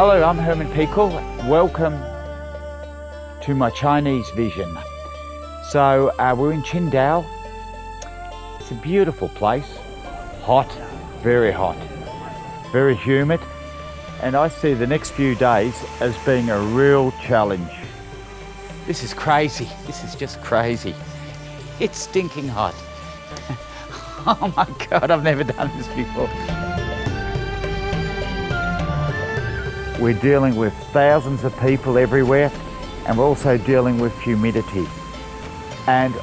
Hello, I'm Herman Pekel. Welcome to my Chinese vision. So we're in Qingdao. It's a beautiful place. Hot, very humid. And I see the next few days as being a real challenge. This is crazy. This is just crazy. It's stinking hot. Oh my God, I've never done this before. We're dealing with thousands of people everywhere, and we're also dealing with humidity. And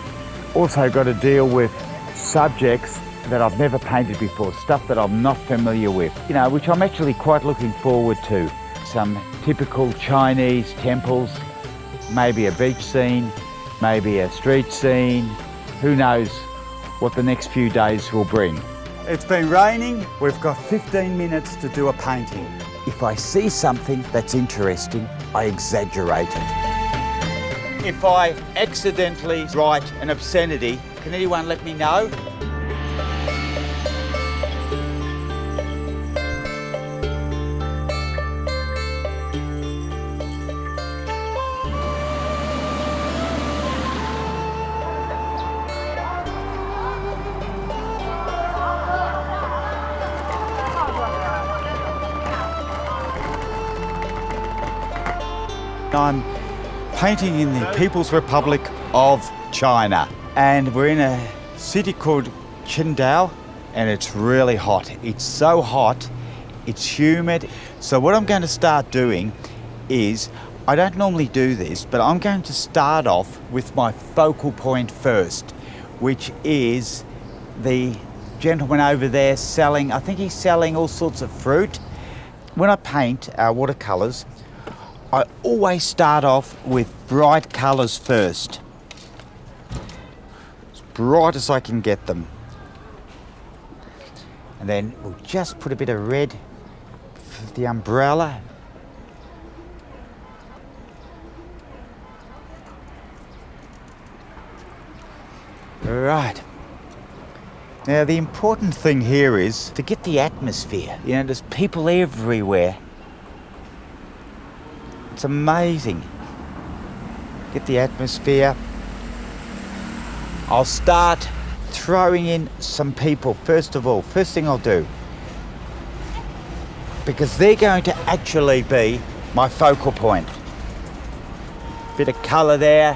also got to deal with subjects that I've never painted before, stuff that I'm not familiar with, which I'm actually quite looking forward to. Some typical Chinese temples, maybe a beach scene, maybe a street scene. Who knows what the next few days will bring. It's been raining. We've got 15 minutes to do a painting. If I see something that's interesting, I exaggerate it. If I accidentally write an obscenity, can anyone let me know? I'm painting in the People's Republic of China, and we're in a city called Qingdao, and it's really hot. It's so hot, it's humid. So what I'm going to start doing is, I don't normally do this, but I'm going to start off with my focal point first, which is the gentleman over there selling, I think he's selling all sorts of fruit. When I paint watercolours, I always start off with bright colours first. As bright as I can get them. And then we'll just put a bit of red for the umbrella. Right. Now the important thing here is to get the atmosphere. There's people everywhere. It's amazing. Get the atmosphere. I'll start throwing in some people first of all. First thing I'll do. Because they're going to actually be my focal point. Bit of colour there.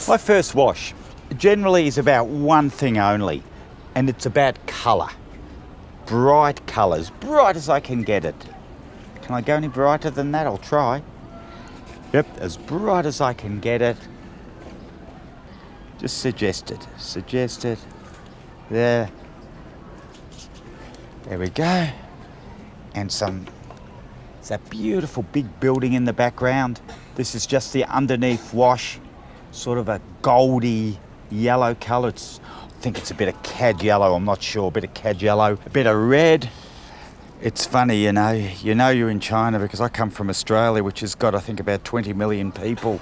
My first wash generally is about one thing only, and it's about colour. Bright colours, bright as I can get it. Can I go any brighter than that? I'll try. Yep, as bright as I can get it. Just suggest it. There. There we go. And it's a beautiful big building in the background. This is just the underneath wash. Sort of a goldy yellow colour. I think it's a bit of cad yellow, I'm not sure. A bit of cad yellow, a bit of red. It's funny, you're in China because I come from Australia, which has got, I think, about 20 million people.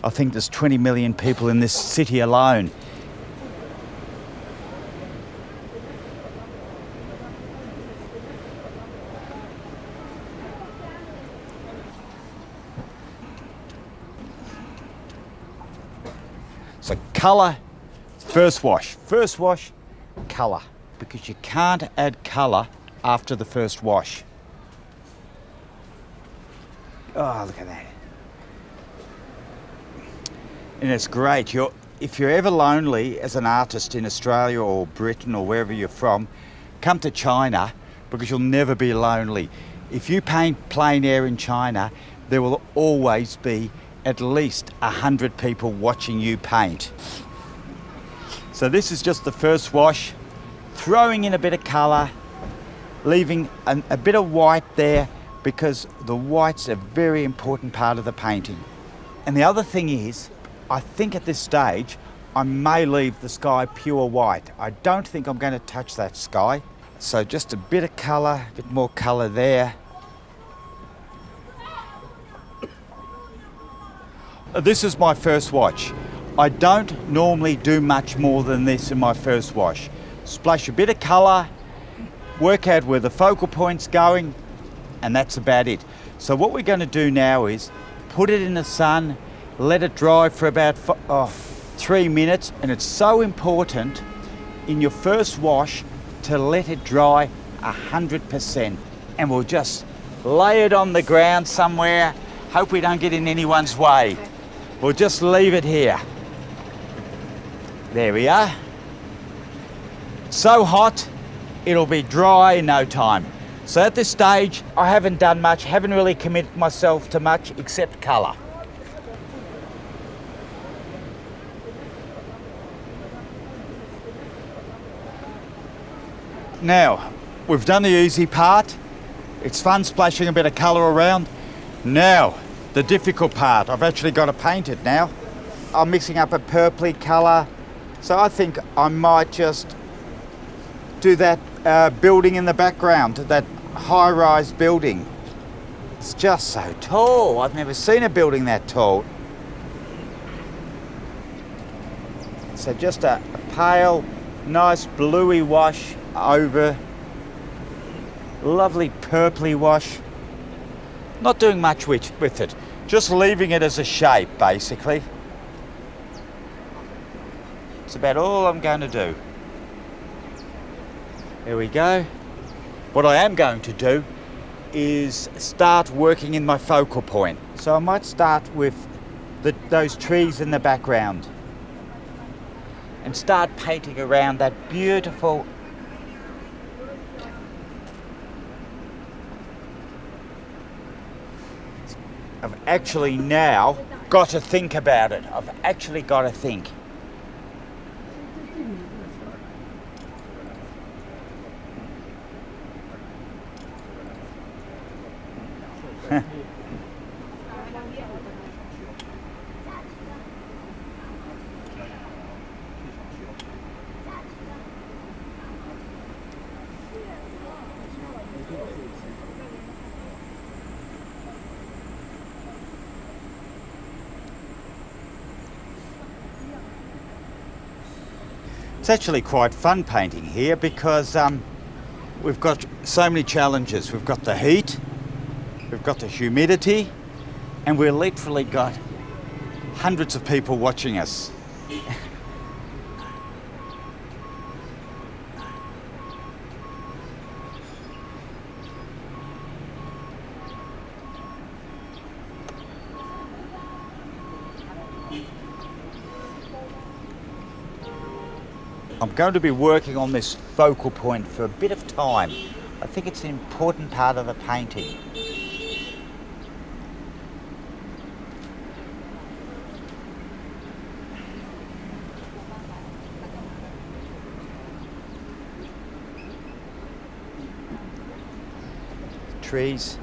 I think there's 20 million people in this city alone. So colour, first wash, colour, because you can't add colour after the first wash. Oh, look at that. And it's great. If you're ever lonely as an artist in Australia or Britain or wherever you're from, come to China because you'll never be lonely. If you paint plein air in China, there will always be at least 100 people watching you paint. So this is just the first wash, throwing in a bit of colour, leaving a bit of white there because the white's a very important part of the painting. And the other thing is, I think at this stage, I may leave the sky pure white. I don't think I'm going to touch that sky. So just a bit of colour, a bit more colour there. This is my first wash. I don't normally do much more than this in my first wash. Splash a bit of colour, work out where the focal point's going, and that's about it. So what we're going to do now is put it in the sun, let it dry for about 3 minutes, and it's so important in your first wash to let it dry 100%. And we'll just lay it on the ground somewhere, hope we don't get in anyone's way. We'll just leave it here. There we are. So hot, it'll be dry in no time. So at this stage, I haven't done much, haven't really committed myself to much except colour. Now, we've done the easy part. It's fun splashing a bit of colour around. Now, the difficult part. I've actually got to paint it now. I'm mixing up a purpley colour. So I think I might just do that building in the background, that high-rise building. It's just so tall. I've never seen a building that tall. So just a pale, nice bluey wash over. Lovely purpley wash. Not doing much with it. Just leaving it as a shape, basically. It's about all I'm going to do. There we go. What I am going to do is start working in my focal point. So I might start with those trees in the background and start painting around that beautiful I've actually now got to think about it. I've actually got to think. It's actually quite fun painting here because we've got so many challenges. We've got the heat, we've got the humidity, and we've literally got hundreds of people watching us. I'm going to be working on this focal point for a bit of time. I think it's an important part of the painting. Trees.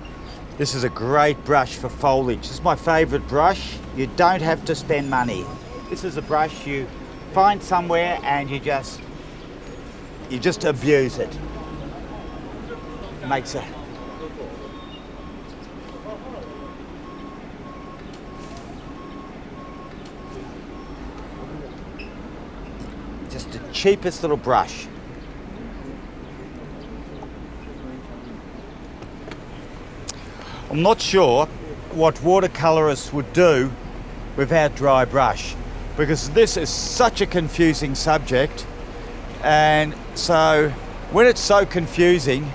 This is a great brush for foliage. This is my favourite brush. You don't have to spend money. This is a brush you find somewhere and you just abuse it. It makes a just the cheapest little brush. I'm not sure what watercolourists would do without dry brush, because this is such a confusing subject, and so when it's so confusing,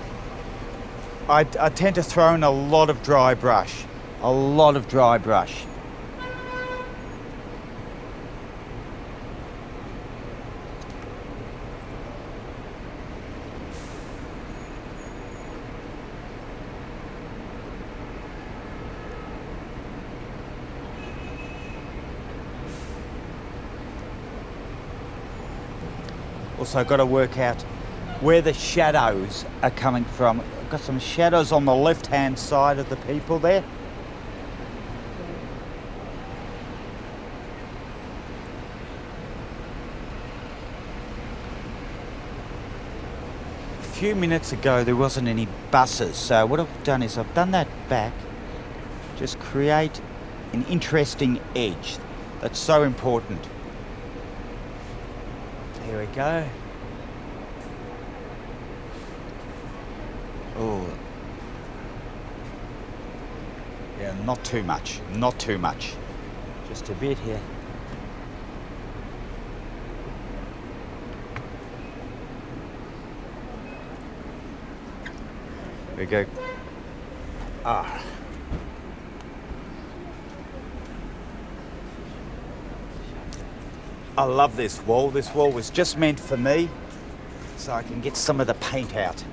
I tend to throw in a lot of dry brush. A lot of dry brush. Also got to work out where the shadows are coming from. I've got some shadows on the left-hand side of the people there. few minutes ago there wasn't any buses, so what I've done is I've done that back, just create an interesting edge. That's so important. Here we go. Oh, yeah, not too much, not too much. Just a bit here. There we go. Ah. I love this wall. This wall was just meant for me, so I can get some of the paint out.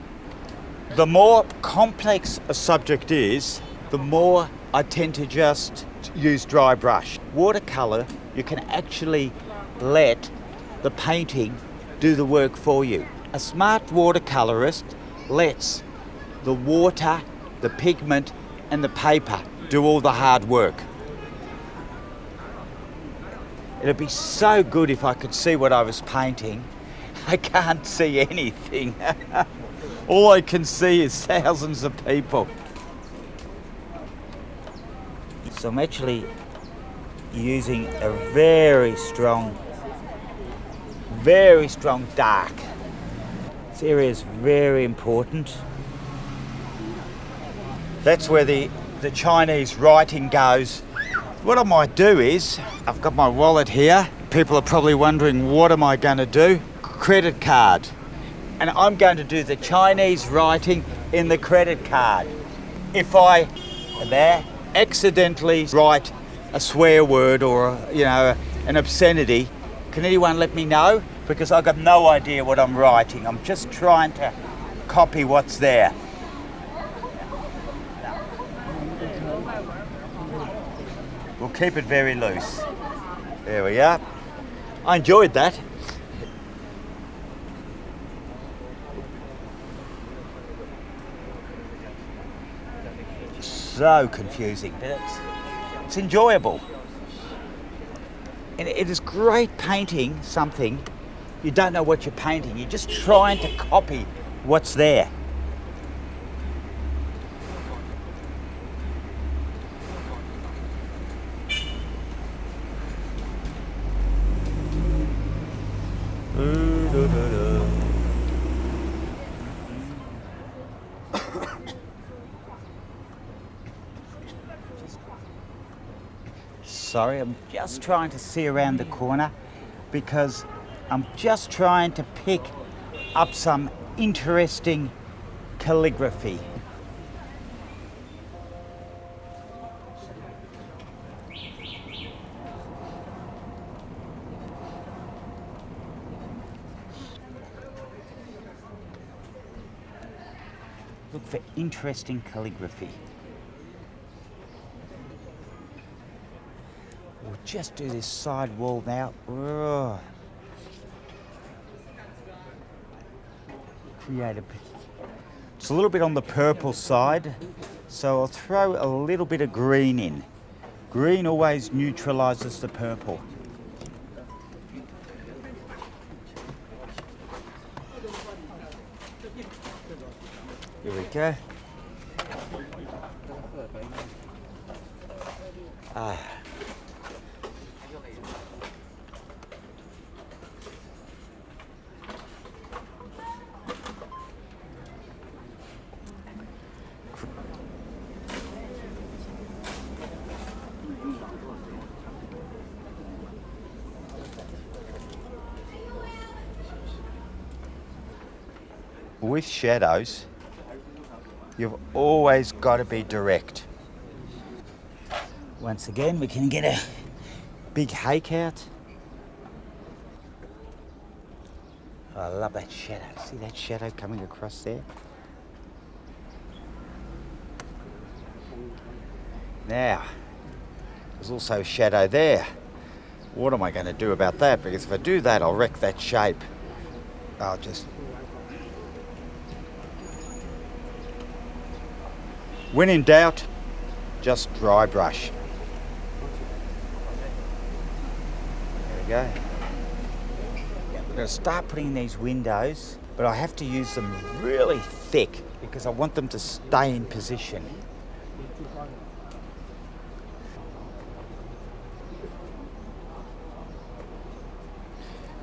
The more complex a subject is, the more I tend to just use dry brush. Watercolour, you can actually let the painting do the work for you. A smart watercolourist lets the water, the pigment and the paper do all the hard work. It'd be so good if I could see what I was painting. I can't see anything. All I can see is thousands of people. So I'm actually using a very strong dark. This area is very important. That's where the Chinese writing goes. What I might do is, I've got my wallet here. People are probably wondering, what am I going to do? Credit card. And I'm going to do the Chinese writing in the credit card. If I there accidentally write a swear word or, an obscenity, can anyone let me know? Because I've got no idea what I'm writing. I'm just trying to copy what's there. We'll keep it very loose. There we are. I enjoyed that. So confusing, but it's enjoyable. And it is great painting something you don't know what you're painting. You're just trying to copy what's there. Sorry, I'm just trying to see around the corner because I'm just trying to pick up some interesting calligraphy. Look for interesting calligraphy. We'll just do this side wall now. Ugh. It's a little bit on the purple side, so I'll throw a little bit of green in. Green always neutralises the purple. Here we go. With shadows, you've always got to be direct. Once again, we can get a big hake out. Oh, I love that shadow. See that shadow coming across there? Now, there's also a shadow there. What am I going to do about that? Because if I do that, I'll wreck that shape. I'll just... When in doubt, just dry brush. There we go. Yeah, we're going to start putting in these windows but I have to use them really thick because I want them to stay in position.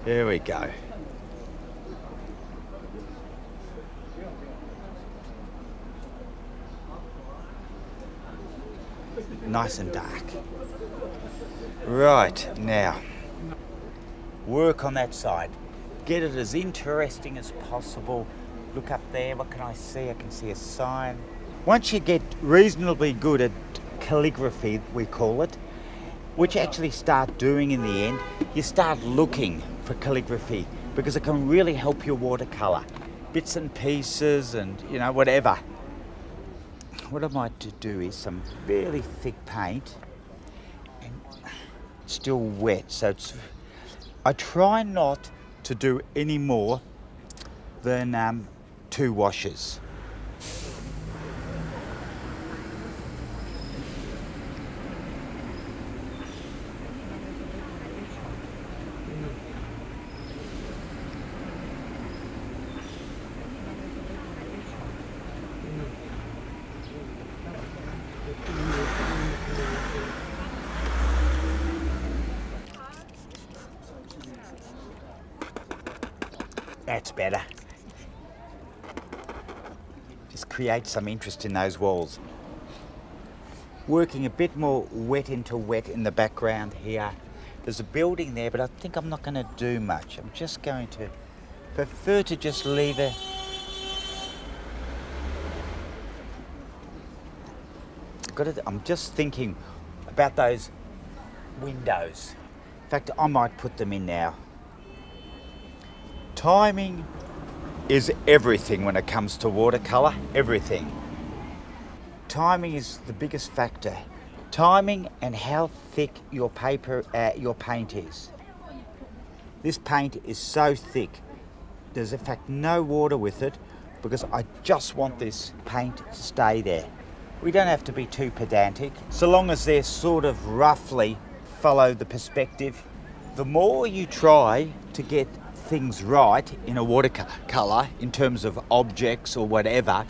There we go. Nice and dark. Right, now, work on that side. Get it as interesting as possible. Look up there, what can I see? I can see a sign. Once you get reasonably good at calligraphy, we call it, which you actually start doing in the end, you start looking for calligraphy because it can really help your watercolour. Bits and pieces and, you know, whatever. What I might do is some really thick paint, and it's still wet, so I try not to do any more than 2 washes. That's better. Just create some interest in those walls. Working a bit more wet into wet in the background here. There's a building there, but I think I'm not going to do much. I'm just going to prefer to just leave it. I'm just thinking about those windows. In fact, I might put them in now. Timing is everything when it comes to watercolour, everything. Timing is the biggest factor. Timing and how thick your paint is. This paint is so thick, there's in fact no water with it because I just want this paint to stay there. We don't have to be too pedantic, so long as they're sort of roughly follow the perspective. The more you try to get things right in a watercolour in terms of objects or whatever,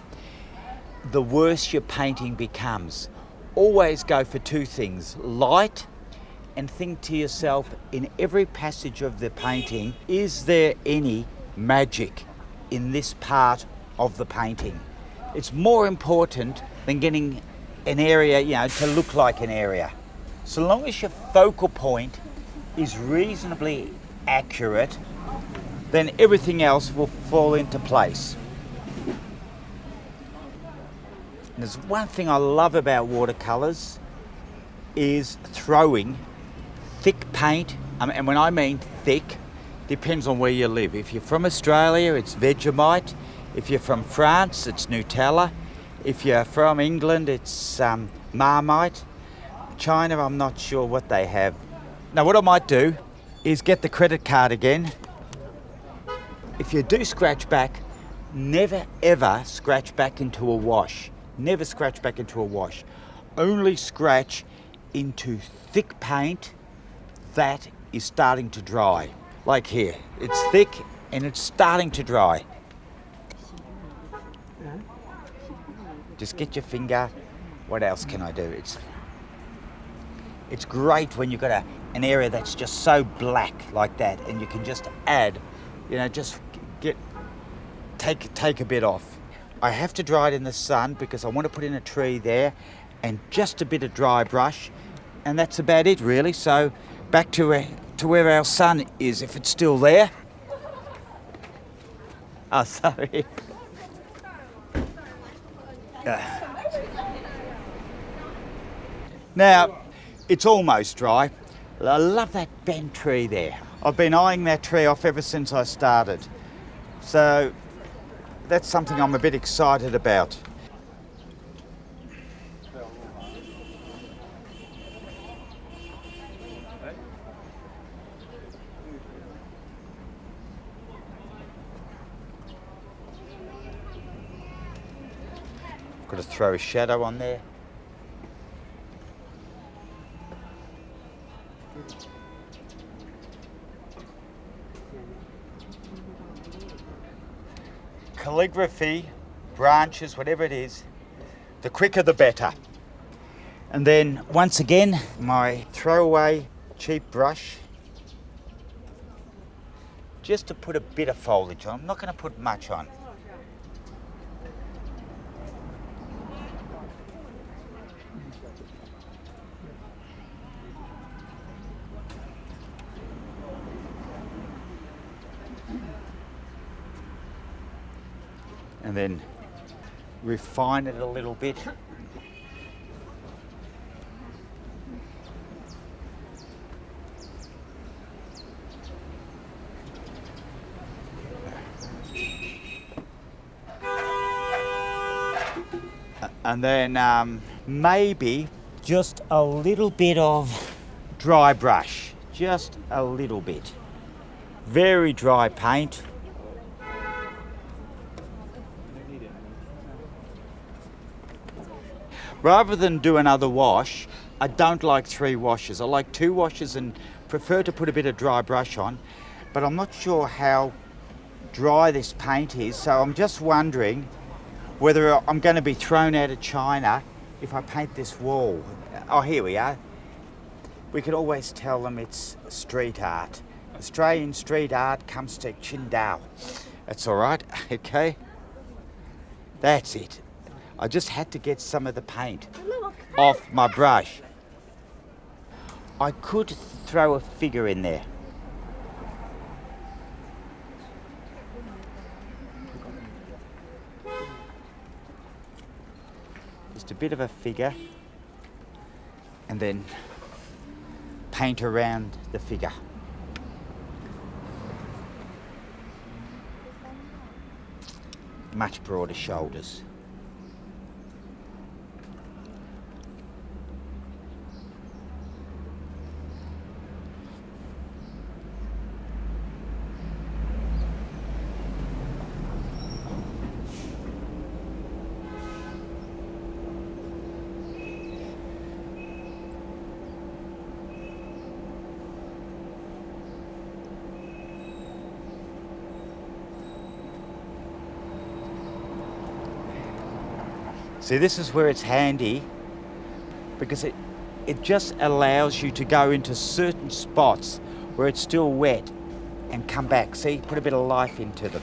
the worse your painting becomes. Always go for 2 things, light, and think to yourself in every passage of the painting, is there any magic in this part of the painting? It's more important than getting an area, you know, to look like an area. So long as your focal point is reasonably accurate, then everything else will fall into place. And there's one thing I love about watercolours is throwing thick paint, and when I mean thick, depends on where you live. If you're from Australia, it's Vegemite. If you're from France, it's Nutella. If you're from England, it's Marmite. China, I'm not sure what they have. Now what I might do is get the credit card again. If you do scratch back, never ever scratch back into a wash. Never scratch back into a wash. Only scratch into thick paint that is starting to dry. Like here, it's thick and it's starting to dry. Just get your finger. What else can I do? It's great when you've got an area that's just so black like that, and you can just add, you know, just take a bit off. I have to dry it in the sun because I want to put in a tree there, and just a bit of dry brush, and that's about it really. So back to where our sun is, if it's still there. Oh, sorry. Now, it's almost dry. I love that bent tree there. I've been eyeing that tree off ever since I started. So that's something I'm a bit excited about. Got to throw a shadow on there. calligraphy, branches, whatever it is, the quicker the better. And then once again, my throwaway cheap brush, just to put a bit of foliage on. I'm not going to put much on. And then refine it a little bit. And then maybe just a little bit of dry brush, just a little bit. Very dry paint. Rather than do another wash, I don't like 3 washes. I like 2 washes and prefer to put a bit of dry brush on, but I'm not sure how dry this paint is, so I'm just wondering whether I'm going to be thrown out of China if I paint this wall. Oh, here we are. We can always tell them it's street art. Australian street art comes to Qingdao. That's all right, okay? That's it. I just had to get some of the paint off my brush. I could throw a figure in there. Just a bit of a figure, and then paint around the figure. Much broader shoulders. See, this is where it's handy because it just allows you to go into certain spots where it's still wet and come back. See, put a bit of life into them.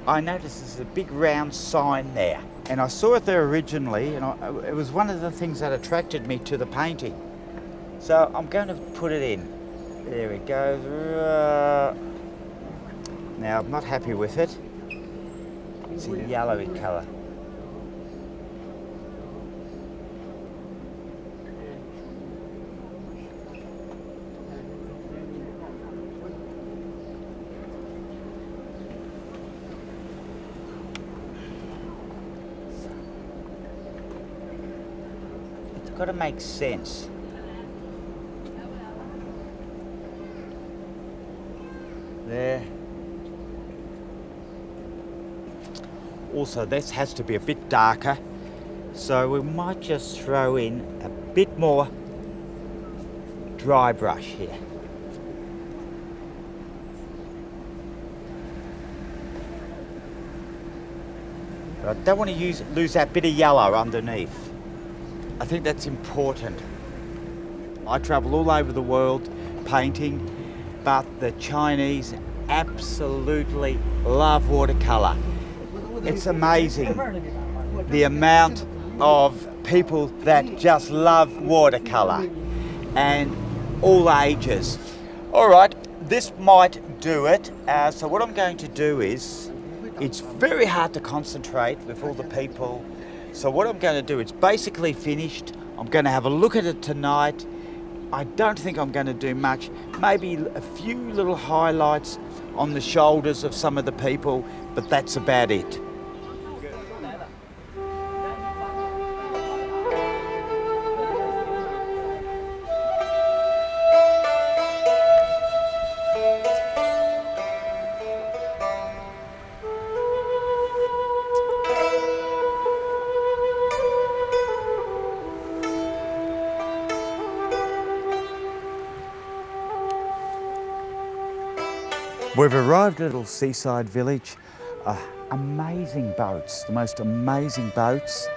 I noticed there's a big round sign there, and I saw it there originally, and it was one of the things that attracted me to the painting. So I'm going to put it in. There it goes. Now, I'm not happy with it. It's a yellowy colour. Got to make sense. There. Also, this has to be a bit darker, so we might just throw in a bit more dry brush here. But I don't want to lose that bit of yellow underneath. I think that's important. I travel all over the world painting, but the Chinese absolutely love watercolour. It's amazing the amount of people that just love watercolour, and all ages. All right, this might do it. So what I'm going to do is, it's very hard to concentrate with all the people. So what I'm going to do, it's basically finished. I'm going to have a look at it tonight. I don't think I'm going to do much. Maybe a few little highlights on the shoulders of some of the people, but that's about it. We've arrived at a little seaside village. amazing boats, the most amazing boats.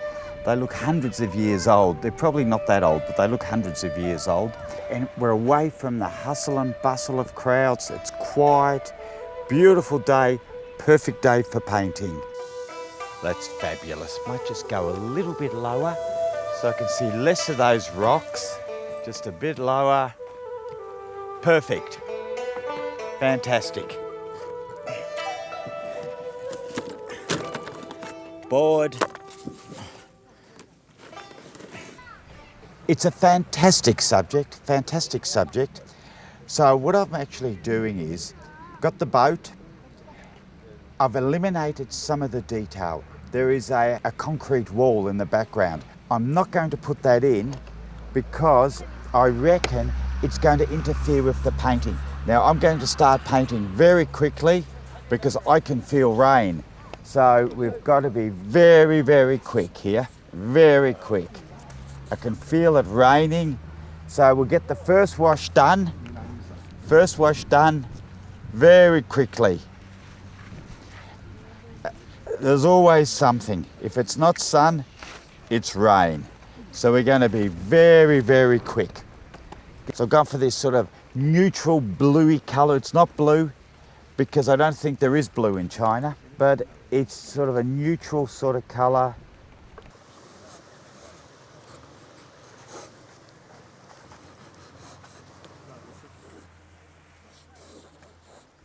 They look hundreds of years old. They're probably not that old, but they look hundreds of years old. And we're away from the hustle and bustle of crowds. It's quiet, beautiful day, perfect day for painting. That's fabulous. Might just go a little bit lower so I can see less of those rocks. Just a bit lower. Perfect. Fantastic. Board. It's a fantastic subject. So what I'm actually doing is, got the boat, I've eliminated some of the detail. There is a concrete wall in the background. I'm not going to put that in because I reckon it's going to interfere with the painting. Now I'm going to start painting very quickly because I can feel rain. So we've got to be very, very quick here, very quick. I can feel it raining. So we'll get the first wash done very quickly. There's always something. If it's not sun, it's rain. So we're going to be very, very quick. So I've gone for this sort of neutral bluey colour. It's not blue because I don't think there is blue in China, but it's sort of a neutral sort of colour.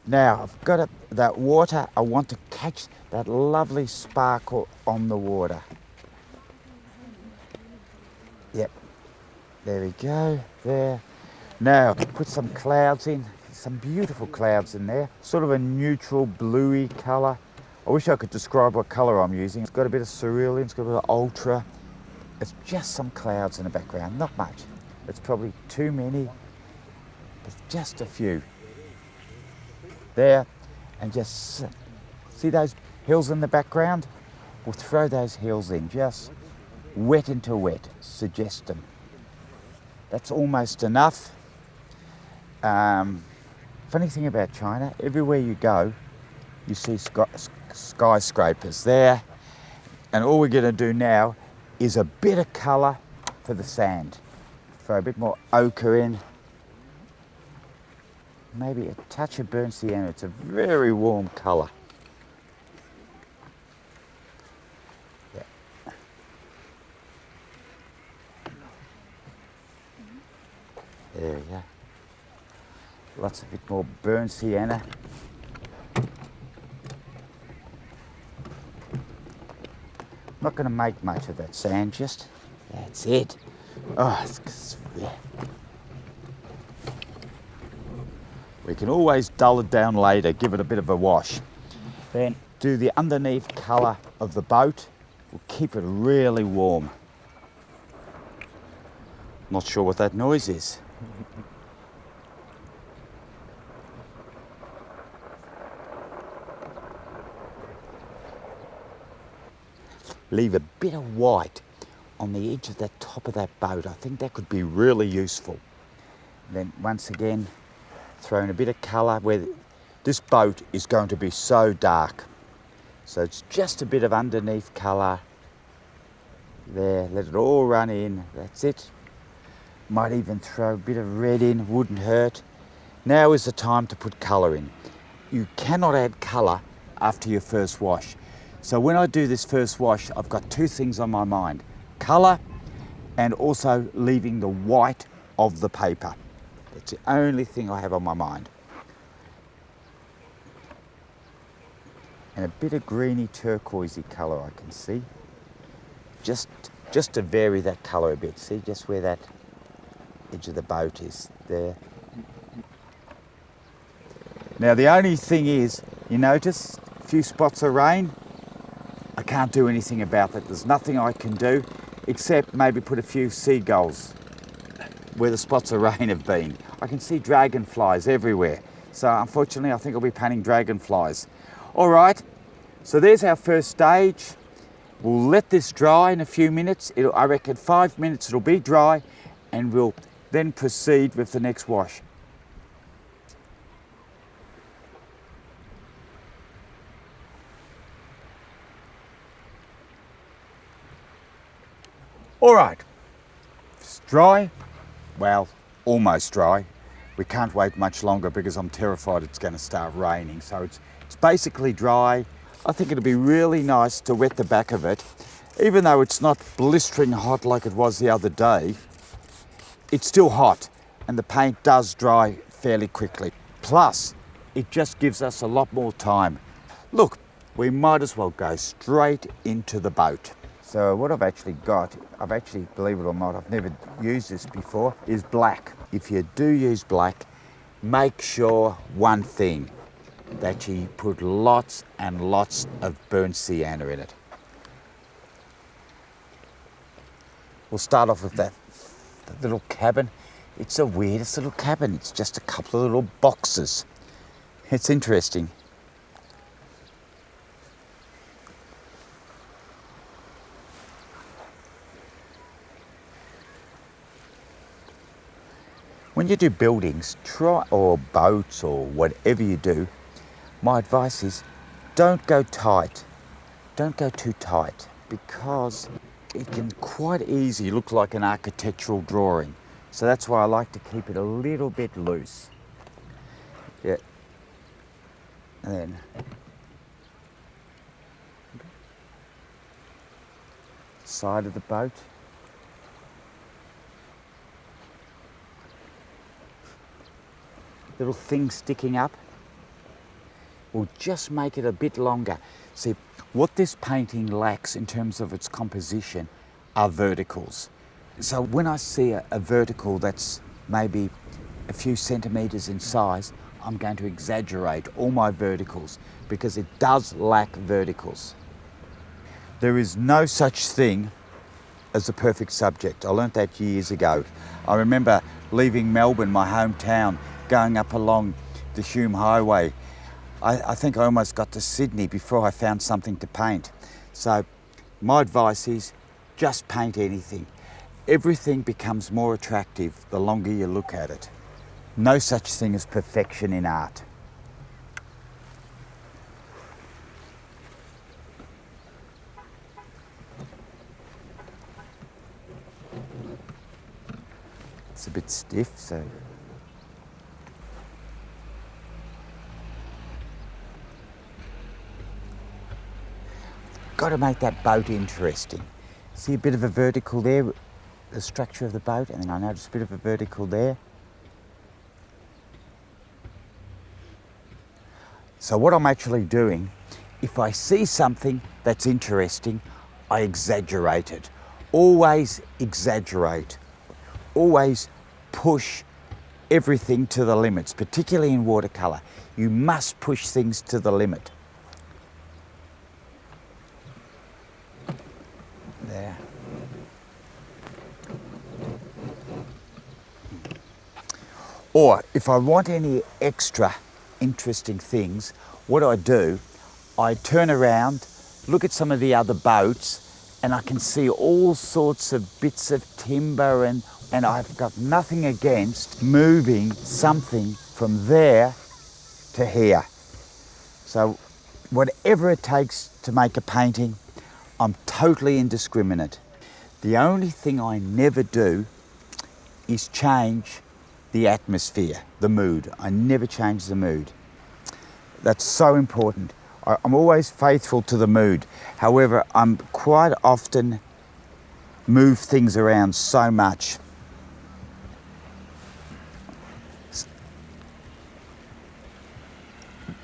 Now I've got that water, I want to catch that lovely sparkle on the water. Yep, there we go, there. Now put some clouds in, some beautiful clouds in there, sort of a neutral bluey colour. I wish I could describe what colour I'm using. It's got a bit of cerulean, it's got a bit of ultra. It's just some clouds in the background, not much. It's probably too many, but just a few. There, and just see those hills in the background? We'll throw those hills in, just wet into wet, suggest them. That's almost enough. Funny thing about China, everywhere you go, you see skyscrapers there, and all we're going to do now is a bit of colour for the sand. Throw a bit more ochre in. Maybe a touch of burnt sienna. It's a very warm colour. Yeah. There we go. Lots of bit more burnt sienna. Not going to make much of that sand, just that's it. Oh, yeah. We can always dull it down later, give it a bit of a wash. Then do the underneath colour of the boat. We'll keep it really warm. Not sure what that noise is. Leave a bit of white on the edge of the top of that boat. I think that could be really useful. Then once again, throw in a bit of colour where this boat is going to be so dark. So it's just a bit of underneath colour. There, let it all run in, that's it. Might even throw a bit of red in, wouldn't hurt. Now is the time to put colour in. You cannot add colour after your first wash. So when I do this first wash, I've got two things on my mind. Colour and also leaving the white of the paper. That's the only thing I have on my mind. And a bit of greeny turquoisey colour I can see. Just to vary that colour a bit. See just where that edge of the boat is there. Now the only thing is, you notice a few spots of rain. I can't do anything about that. There's nothing I can do except maybe put a few seagulls where the spots of rain have been. I can see dragonflies everywhere. So unfortunately, I think I'll be painting dragonflies. All right, so there's our first stage. We'll let this dry in a few minutes. I reckon 5 minutes it'll be dry, and we'll then proceed with the next wash. right, it's dry, well, almost dry. We can't wait much longer because I'm terrified it's going to start raining. So it's basically dry. I think it'll be really nice to wet the back of it. Even though it's not blistering hot like it was the other day, it's still hot and the paint does dry fairly quickly. Plus, it just gives us a lot more time. Look, we might as well go straight into the boat. So what I've actually got, believe it or not, I've never used this before, is black. If you do use black, make sure one thing, that you put lots and lots of burnt sienna in it. We'll start off with that little cabin. It's the weirdest little cabin. It's just a couple of little boxes. It's interesting. When you do buildings, or boats or whatever you do, my advice is don't go tight. Don't go too tight because it can quite easily look like an architectural drawing. So that's why I like to keep it a little bit loose. Yeah. And then side of the boat. Little thing sticking up will just make it a bit longer. See, what this painting lacks in terms of its composition are verticals. So when I see a vertical that's maybe a few centimetres in size, I'm going to exaggerate all my verticals because it does lack verticals. There is no such thing as a perfect subject. I learnt that years ago. I remember leaving Melbourne, my hometown, going up along the Hume Highway. I think I almost got to Sydney before I found something to paint. So my advice is just paint anything. Everything becomes more attractive the longer you look at it. No such thing as perfection in art. It's a bit stiff, so got to make that boat interesting. See a bit of a vertical there, the structure of the boat, and then I notice a bit of a vertical there. So what I'm actually doing, if I see something that's interesting, I exaggerate it. Always exaggerate. Always push everything to the limits, particularly in watercolour. You must push things to the limit. There. Or if I want any extra interesting things, what I do, I turn around, look at some of the other boats, and I can see all sorts of bits of timber, and I've got nothing against moving something from there to here. So whatever it takes to make a painting, I'm totally indiscriminate. The only thing I never do is change the atmosphere, the mood. I never change the mood. That's so important. I'm always faithful to the mood. However, I'm quite often move things around so much.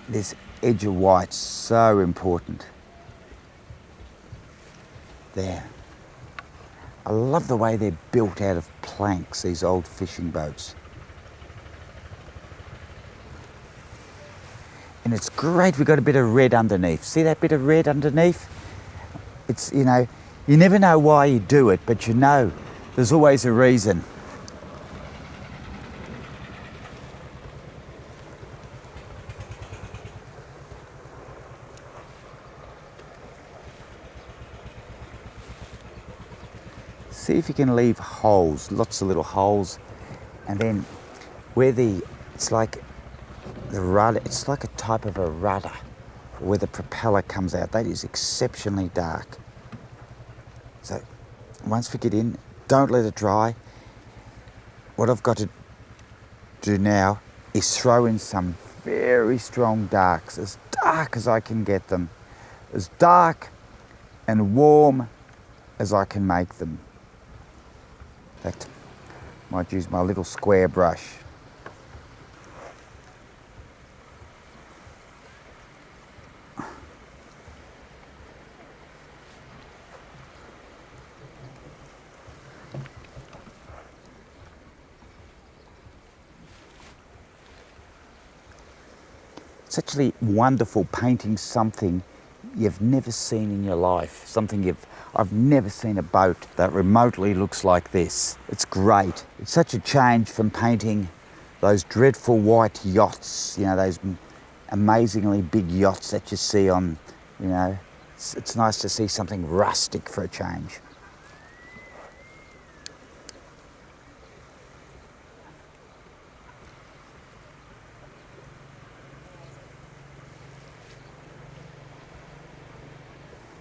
This edge of white's so important. There. I love the way they're built out of planks, these old fishing boats. And it's great we've got a bit of red underneath. See that bit of red underneath? It's, you know, you never know why you do it, but you know there's always a reason. See if you can leave holes, lots of little holes, and then where it's like the rudder, it's like a type of a rudder where the propeller comes out. That is exceptionally dark. So once we get in, don't let it dry. What I've got to do now is throw in some very strong darks, as dark as I can get them, as dark and warm as I can make them. In fact, I might use my little square brush. It's actually wonderful painting something you've never seen in your life. I've never seen a boat that remotely looks like this. It's great. It's such a change from painting those dreadful white yachts, you know, those amazingly big yachts that you see on, you know. It's nice to see something rustic for a change.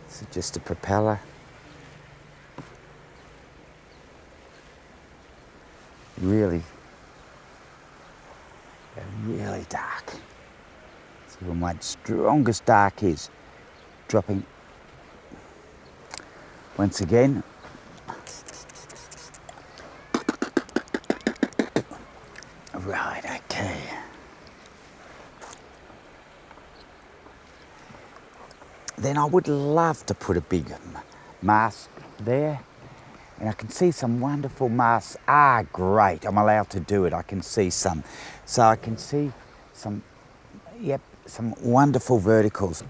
So just a propeller. Really dark. See where my strongest dark is. Dropping once again. Right, okay. Then I would love to put a big mask there. And I can see some wonderful masks. Ah, great, I'm allowed to do it. I can see some. So I can see some, yep, some wonderful verticals.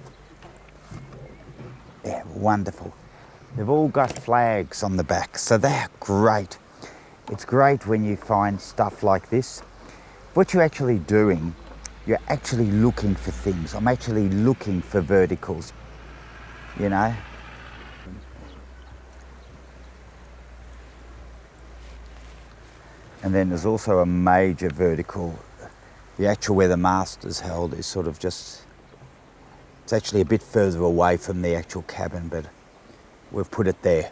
Yeah, wonderful. They've all got flags on the back, so they're great. It's great when you find stuff like this. What you're actually doing, you're actually looking for things. I'm actually looking for verticals, you know. And then there's also a major vertical. The actual where the mast is held is sort of just, it's actually a bit further away from the actual cabin, but we've put it there.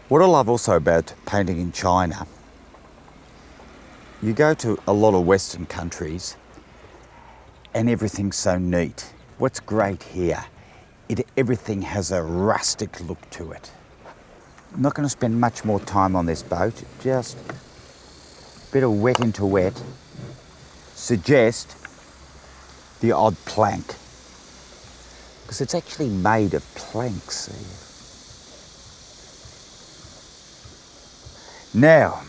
What I love also about painting in China, you go to a lot of Western countries and everything's so neat. What's great here, everything has a rustic look to it. I'm not going to spend much more time on this boat, just a bit of wet into wet. Suggest the odd plank, because it's actually made of planks. Now,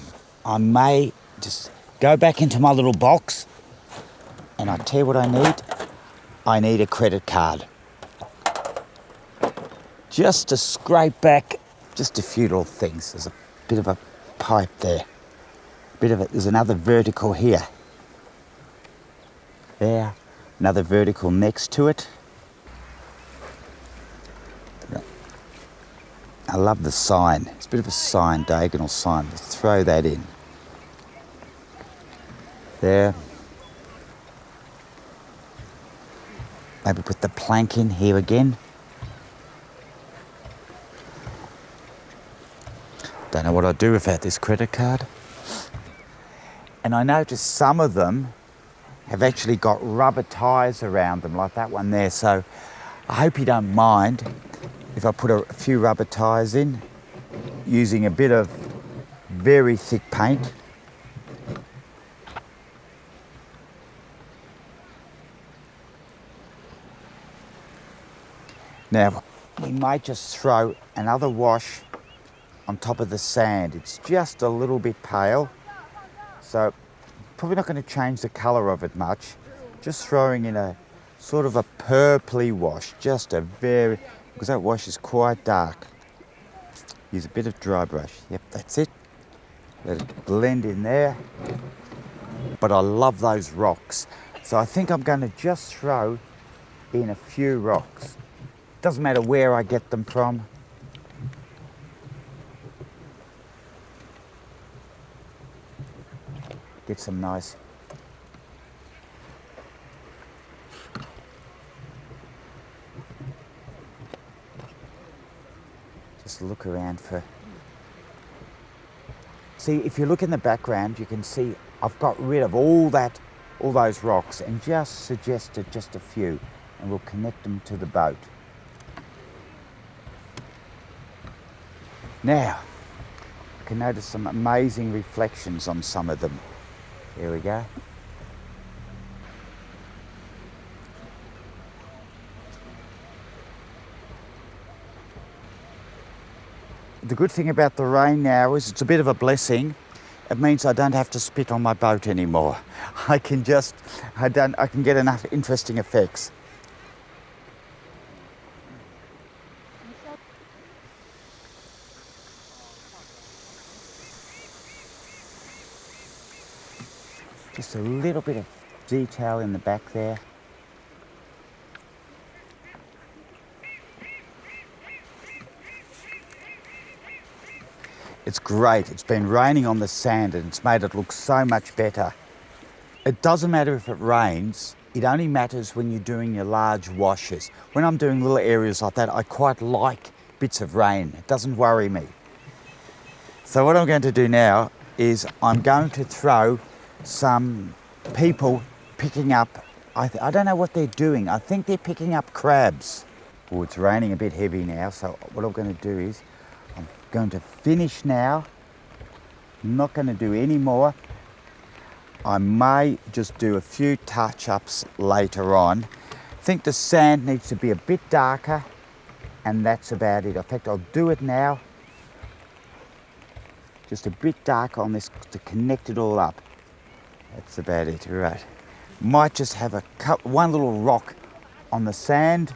I may just go back into my little box and I'll tell you what I need. I need a credit card. Just to scrape back just a few little things. There's a bit of a pipe there. There's another vertical here. There, another vertical next to it. I love the sign. It's a bit of a sign, diagonal sign. Let's throw that in. There. Maybe put the plank in here again. Don't know what I'd do without this credit card. And I noticed some of them have actually got rubber tyres around them, like that one there. So I hope you don't mind if I put a few rubber tyres in, using a bit of very thick paint. Now, we might just throw another wash on top of the sand. It's just a little bit pale, so probably not going to change the colour of it much. Just throwing in a sort of a purpley wash, because that wash is quite dark. Use a bit of dry brush. Yep, that's it. Let it blend in there. But I love those rocks. So I think I'm going to just throw in a few rocks. Doesn't matter where I get them from. Get some nice look around for... See, if you look in the background, you can see I've got rid of all those rocks and just suggested just a few, and we'll connect them to the boat. Now, I can notice some amazing reflections on some of them. Here we go. The good thing about the rain now is it's a bit of a blessing. It means I don't have to spit on my boat anymore. I can get enough interesting effects. Just a little bit of detail in the back there. It's great. It's been raining on the sand and it's made it look so much better. It doesn't matter if it rains. It only matters when you're doing your large washes. When I'm doing little areas like that, I quite like bits of rain. It doesn't worry me. So what I'm going to do now is I'm going to throw some people picking up, I don't know what they're doing. I think they're picking up crabs. Oh, it's raining a bit heavy now, so what I'm going to do is I'm going to finish now. I'm not going to do any more. I may just do a few touch-ups later on. I think the sand needs to be a bit darker, and that's about it. In fact, I'll do it now. Just a bit darker on this to connect it all up. That's about it, right. Might just have one little rock on the sand.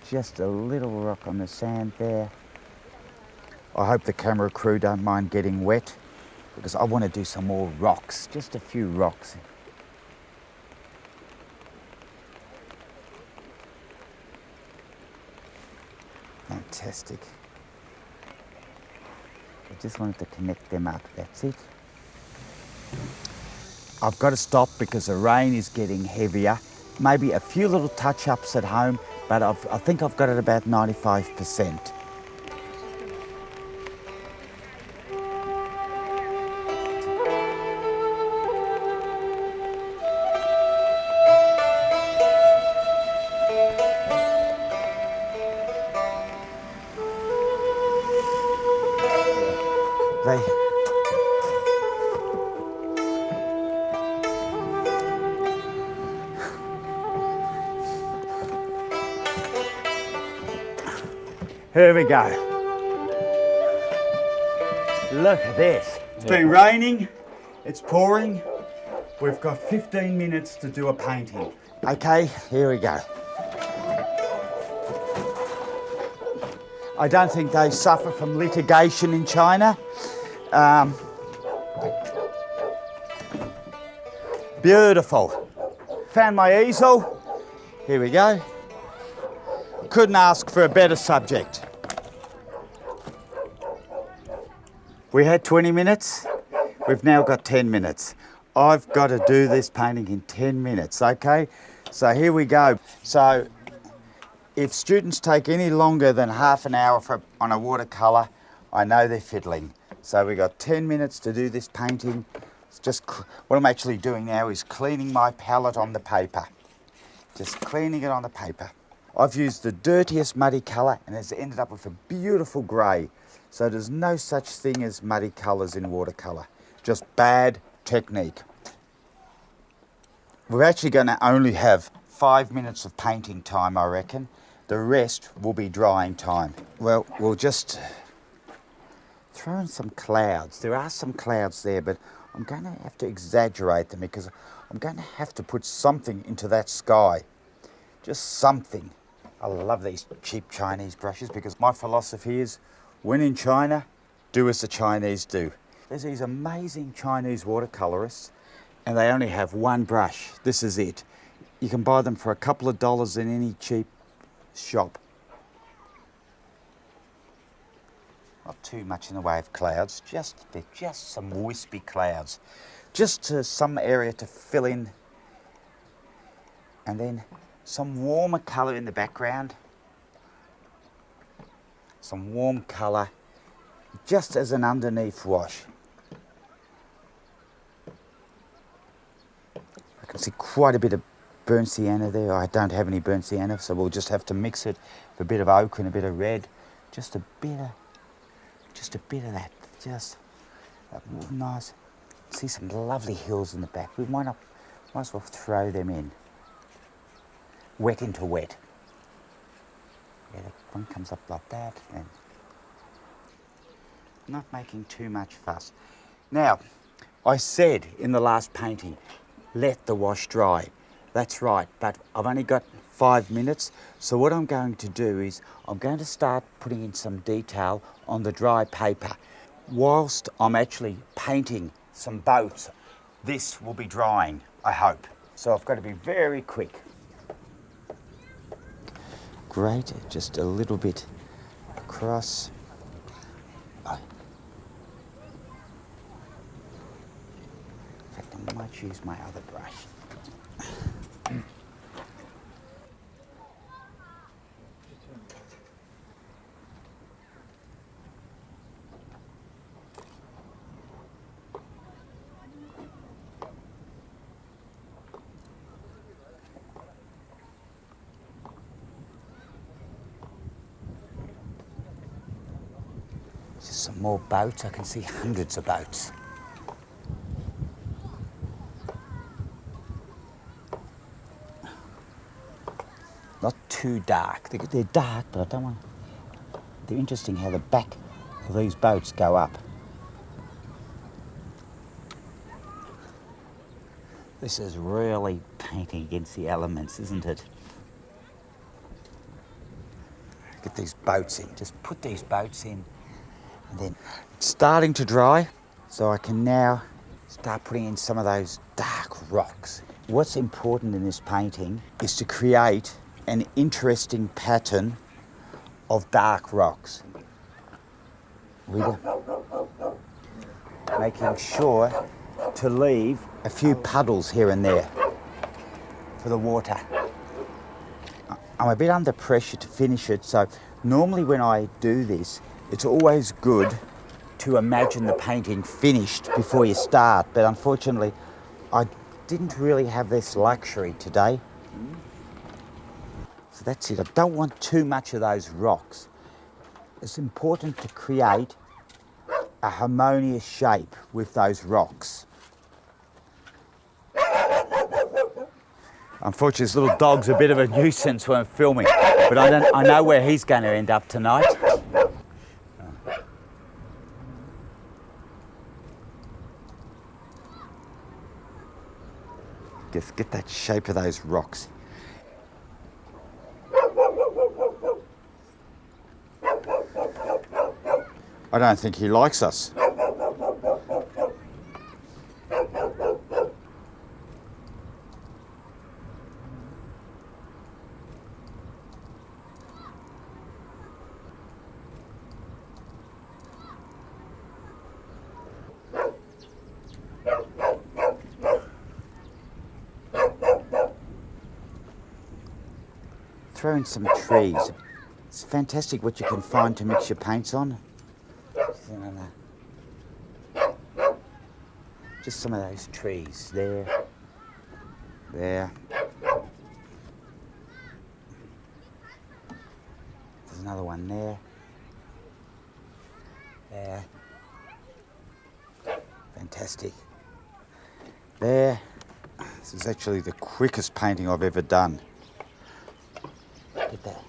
Just a little rock on the sand there. I hope the camera crew don't mind getting wet, because I want to do some more rocks, just a few rocks. Fantastic. I just wanted to connect them up, that's it. I've got to stop because the rain is getting heavier. Maybe a few little touch-ups at home, but I think I've got it about 95%. Here we go. Look at this. It's been raining, it's pouring. We've got 15 minutes to do a painting. Okay, here we go. I don't think they suffer from litigation in China. Beautiful. Found my easel. Here we go. Couldn't ask for a better subject. We had 20 minutes. We've now got 10 minutes. I've got to do this painting in 10 minutes, okay? So here we go. So if students take any longer than half an hour on a watercolour, I know they're fiddling. So we've got 10 minutes to do this painting. It's just what I'm actually doing now is cleaning my palette on the paper. Just cleaning it on the paper. I've used the dirtiest muddy colour and it's ended up with a beautiful grey. So there's no such thing as muddy colours in watercolour, just bad technique. We're actually going to only have 5 minutes of painting time, I reckon. The rest will be drying time. Well, we'll just throw in some clouds. There are some clouds there, but I'm going to have to exaggerate them because I'm going to have to put something into that sky. Just something. I love these cheap Chinese brushes because my philosophy is, when in China, do as the Chinese do. There's these amazing Chinese watercolourists and they only have one brush. This is it. You can buy them for a couple of dollars in any cheap shop. Not too much in the way of clouds, just some wispy clouds. Just some area to fill in, and then some warmer colour in the background. some warm colour, just as an underneath wash. I can see quite a bit of burnt sienna there. I don't have any burnt sienna, so we'll just have to mix it with a bit of ochre and a bit of red. Just a bit of that. Just nice. See some lovely hills in the back. We might as well throw them in. Wet into wet. Yeah, that one comes up like that, and not making too much fuss. Now, I said in the last painting, let the wash dry. That's right, but I've only got 5 minutes, so what I'm going to do is I'm going to start putting in some detail on the dry paper. Whilst I'm actually painting some boats, this will be drying, I hope. So I've got to be very quick. Great, just a little bit across. In fact, I might use my other brush. Just some more boats. I can see hundreds of boats. Not too dark. They're dark, but I don't want... They're interesting how the back of these boats go up. This is really painting against the elements, isn't it? Get these boats in. Just put these boats in. And then it's starting to dry, so I can now start putting in some of those dark rocks. What's important in this painting is to create an interesting pattern of dark rocks. Making sure to leave a few puddles here and there for the water. I'm a bit under pressure to finish it, so normally when I do this, it's always good to imagine the painting finished before you start, but unfortunately I didn't really have this luxury today. So that's it. I don't want too much of those rocks. It's important to create a harmonious shape with those rocks. Unfortunately, this little dog's a bit of a nuisance when I'm filming, but I know where he's going to end up tonight. Just get that shape of those rocks. I don't think he likes us. Throw in some trees. It's fantastic what you can find to mix your paints on. Just some of those trees there. There. There's another one there. There. Fantastic. There. This is actually the quickest painting I've ever done. Look at that.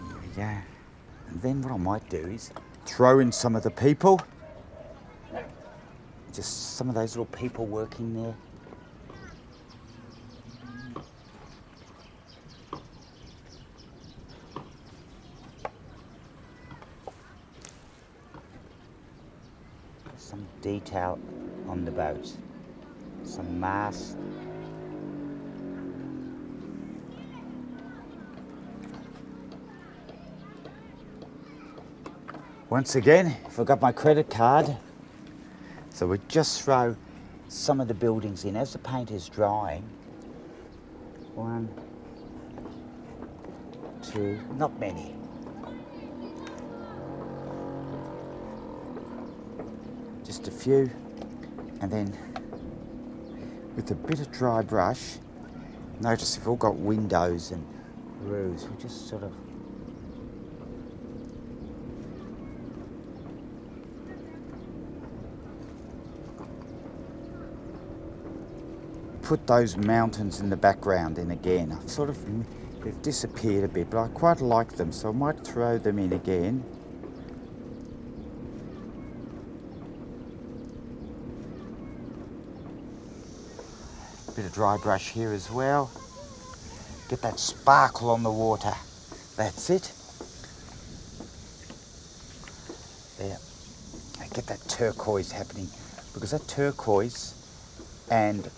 There we go. And then what I might do is throw in some of the people. Just some of those little people working there. Some detail on the boat, some masts. Once again, I forgot my credit card. So we just throw some of the buildings in as the paint is drying. 1, 2, not many. Just a few, and then with a bit of dry brush, notice we've all got windows and roofs. We just sort of put those mountains in the background in again. They've disappeared a bit, but I quite like them, so I might throw them in again. Bit of dry brush here as well. Get that sparkle on the water. That's it. There. Get that turquoise happening, because that turquoise and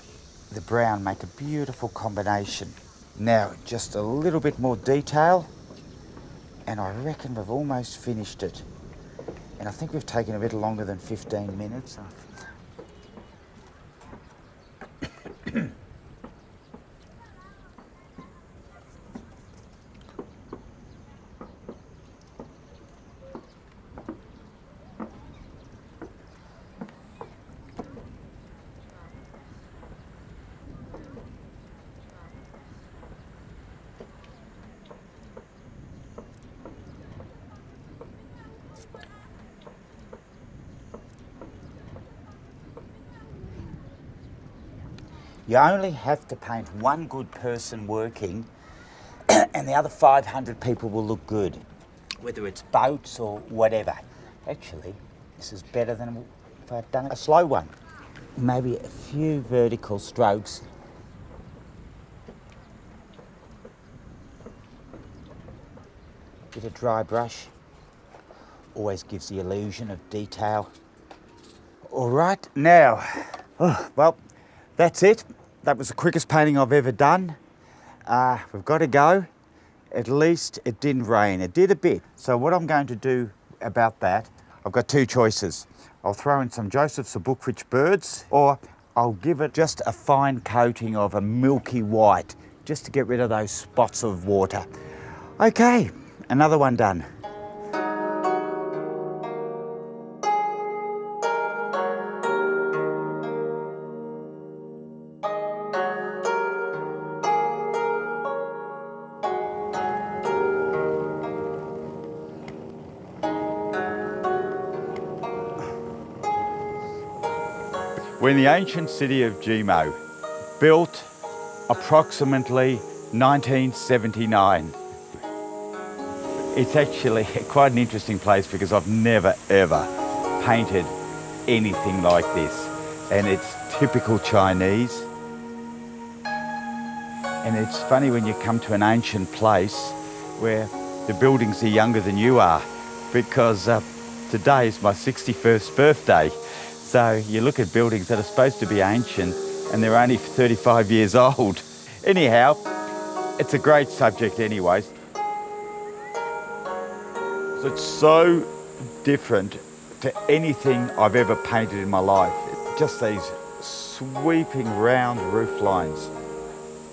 the brown make a beautiful combination. Now, just a little bit more detail, and I reckon we've almost finished it. And I think we've taken a bit longer than 15 minutes. You only have to paint one good person working and the other 500 people will look good, whether it's boats or whatever. Actually, this is better than if I'd done a slow one. Maybe a few vertical strokes. Bit of dry brush always gives the illusion of detail. All right, now, well, that's it. That was the quickest painting I've ever done. We've got to go. At least it didn't rain. It did a bit. So what I'm going to do about that, I've got two choices. I'll throw in some Joseph's Bookfitch birds, or I'll give it just a fine coating of a milky white, just to get rid of those spots of water. Okay, another one done. We're in the ancient city of Jimo, built approximately 1979. It's actually quite an interesting place because I've never ever painted anything like this, and it's typical Chinese. And it's funny when you come to an ancient place where the buildings are younger than you are, because today is my 61st birthday. So you look at buildings that are supposed to be ancient and they're only 35 years old. Anyhow, it's a great subject anyways. So it's so different to anything I've ever painted in my life. Just these sweeping round roof lines,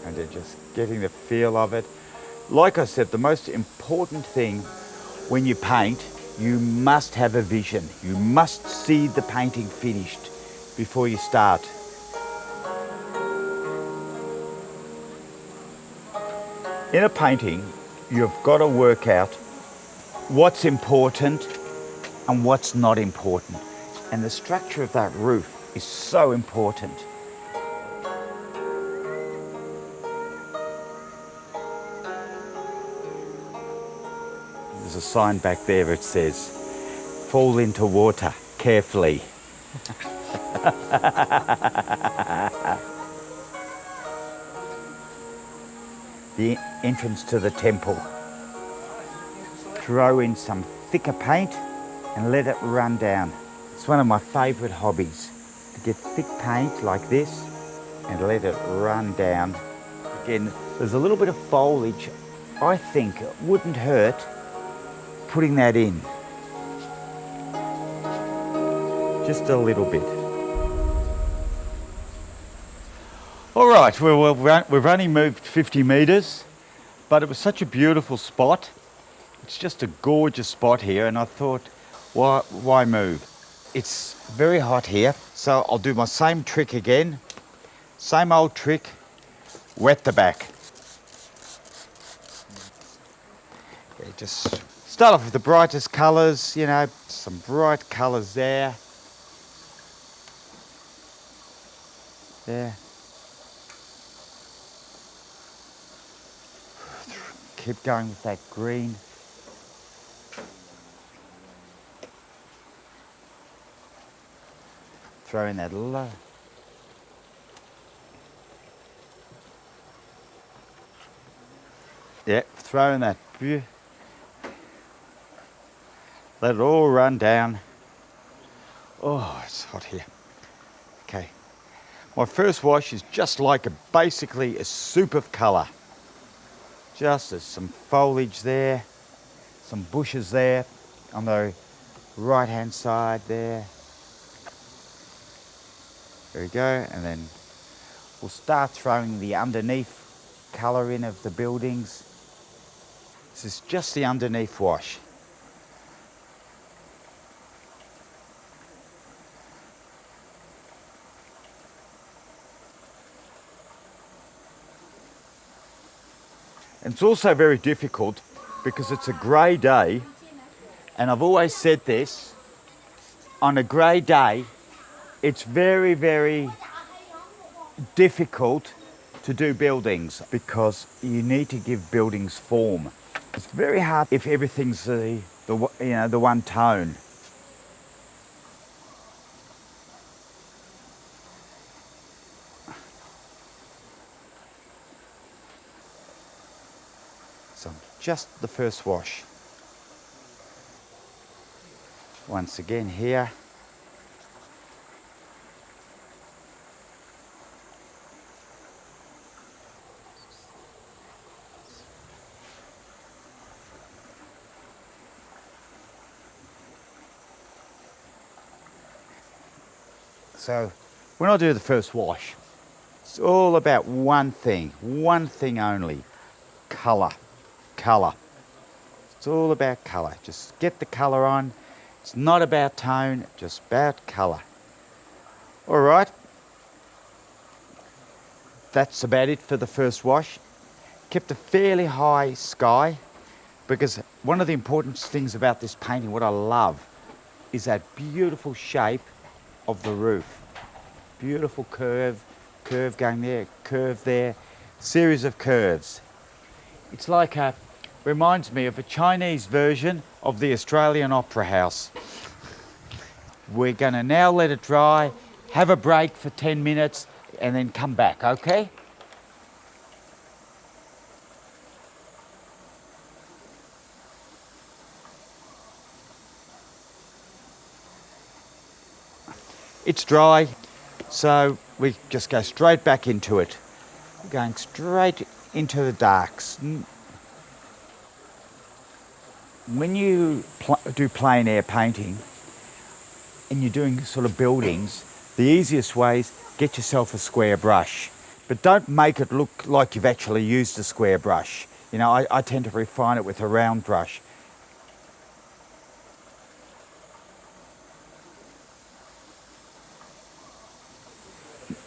and they're just getting the feel of it. Like I said, the most important thing when you paint, you must have a vision. You must see the painting finished before you start. In a painting, you've got to work out what's important and what's not important. And the structure of that roof is so important. There's a sign back there, it says, "Fall into water carefully." The entrance to the temple. Throw in some thicker paint and let it run down. It's one of my favourite hobbies, to get thick paint like this and let it run down. Again, there's a little bit of foliage. I think it wouldn't hurt putting that in. just a little bit. All right, we've only moved 50 metres, but it was such a beautiful spot. It's just a gorgeous spot here, and I thought, why move? It's very hot here, so I'll do my same trick again. Same old trick, wet the back. Okay, just start off with the brightest colours, you know, some bright colours there. There. Keep going with that green. Throw in that low. Yeah, throw in that. Let it all run down. Oh, it's hot here. Okay. My first wash is just like basically a soup of colour. Just as some foliage there, some bushes there on the right hand side there. There we go, and then we'll start throwing the underneath colour in of the buildings. This is just the underneath wash. And it's also very difficult because it's a grey day, and I've always said this, on a grey day, it's very, very difficult to do buildings because you need to give buildings form. It's very hard if everything's the one tone. So just the first wash. Once again here. So when I do the first wash, it's all about one thing only, colour. Colour. It's all about colour. Just get the colour on. It's not about tone, just about colour. All right. That's about it for the first wash. Kept a fairly high sky because one of the important things about this painting, what I love, is that beautiful shape of the roof. Beautiful curve going there, curve there, series of curves. It's like reminds me of a Chinese version of the Australian Opera House. We're going to now let it dry, have a break for 10 minutes, and then come back, okay? It's dry, so we just go straight back into it. We're going straight into the darks. When you do plein air painting and you're doing sort of buildings, the easiest way is get yourself a square brush. But don't make it look like you've actually used a square brush. You know, I tend to refine it with a round brush.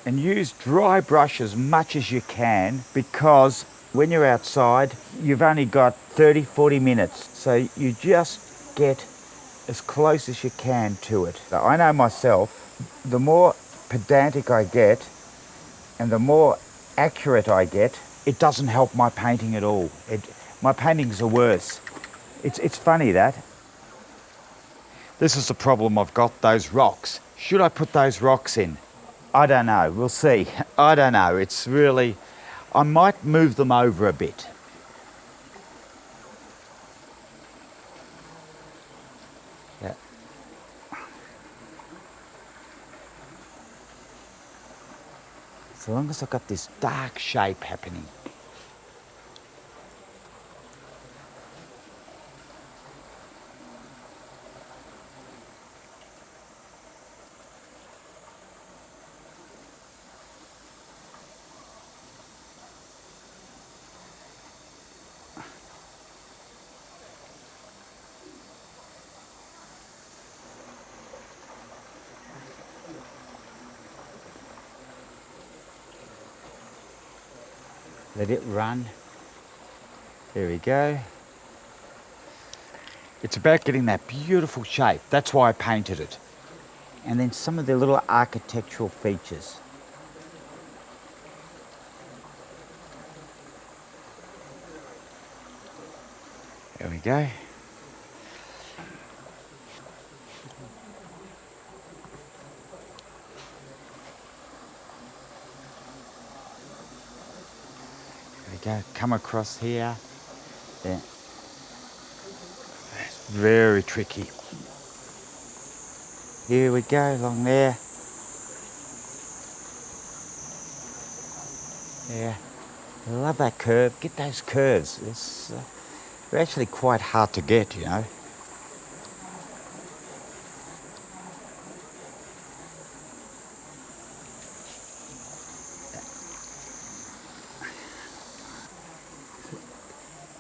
And use dry brush as much as you can because when you're outside, you've only got 30, 40 minutes. So you just get as close as you can to it. So I know myself, the more pedantic I get and the more accurate I get, it doesn't help my painting at all. My paintings are worse. It's funny that. This is the problem I've got, those rocks. Should I put those rocks in? I don't know, we'll see. I don't know, it's really, I might move them over a bit. Yeah. So long as I've got this dark shape happening. Let it run. There we go. It's about getting that beautiful shape. That's why I painted it. And then some of the little architectural features. There we go. There we go. Come across here. There. It's very tricky. Here we go, along there. Yeah. I love that curve. Get those curves. They're actually quite hard to get, you know.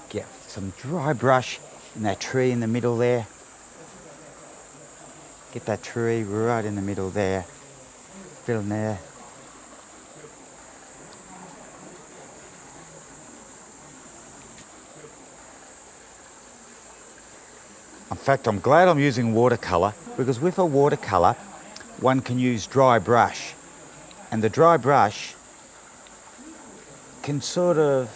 Get some dry brush in that tree in the middle there. Get that tree right in the middle there. Fill in there. In fact, I'm glad I'm using watercolour, because with a watercolour, one can use dry brush. And the dry brush can sort of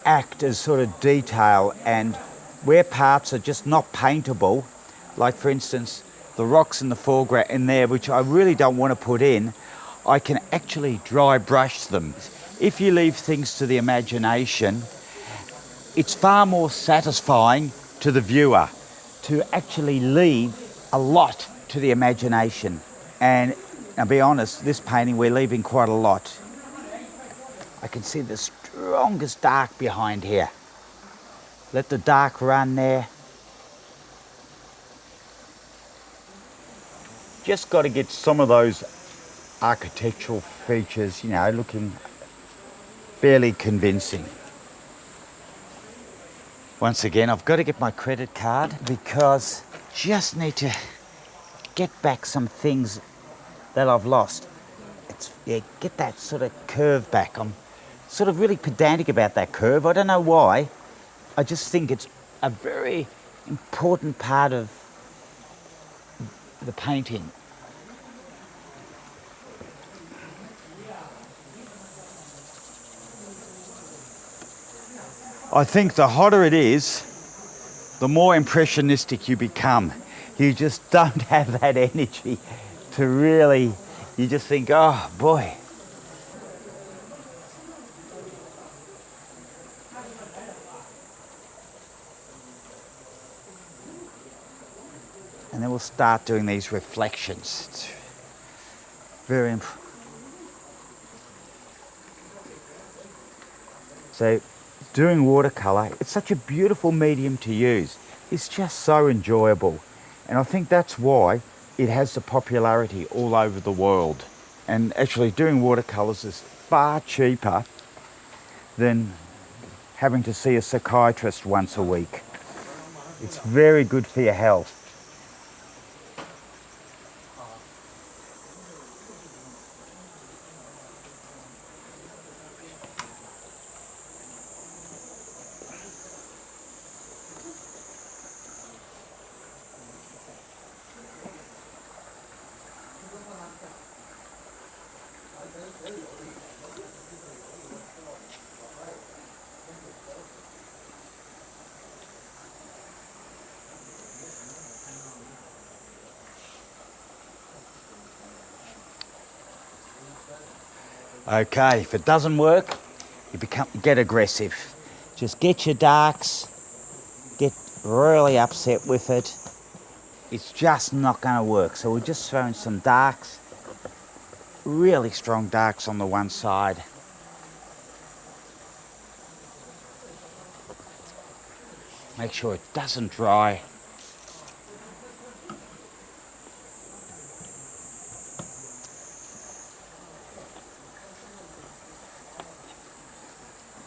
act as sort of detail, and where parts are just not paintable, like for instance, the rocks in the foreground in there, which I really don't want to put in, I can actually dry brush them. If you leave things to the imagination, it's far more satisfying to the viewer to actually leave a lot to the imagination. And I'll be honest, this painting we're leaving quite a lot. I can see the strongest dark behind here. Let the dark run there. Just got to get some of those architectural features, you know, looking fairly convincing. Once again, I've got to get my credit card, because just need to get back some things that I've lost. Get that sort of curve back. I'm sort of really pedantic about that curve. I don't know why. I just think it's a very important part of the painting. I think the hotter it is, the more impressionistic you become. You just don't have that energy to really, you just think, oh boy. And then we'll start doing these reflections. It's very important. So doing watercolour, it's such a beautiful medium to use. It's just so enjoyable. And I think that's why it has the popularity all over the world. And actually doing watercolours is far cheaper than having to see a psychiatrist once a week. It's very good for your health. Okay, if it doesn't work, you get aggressive. Just get your darks, get really upset with it. It's just not going to work. So we're just throwing some darks, really strong darks on the one side. Make sure it doesn't dry.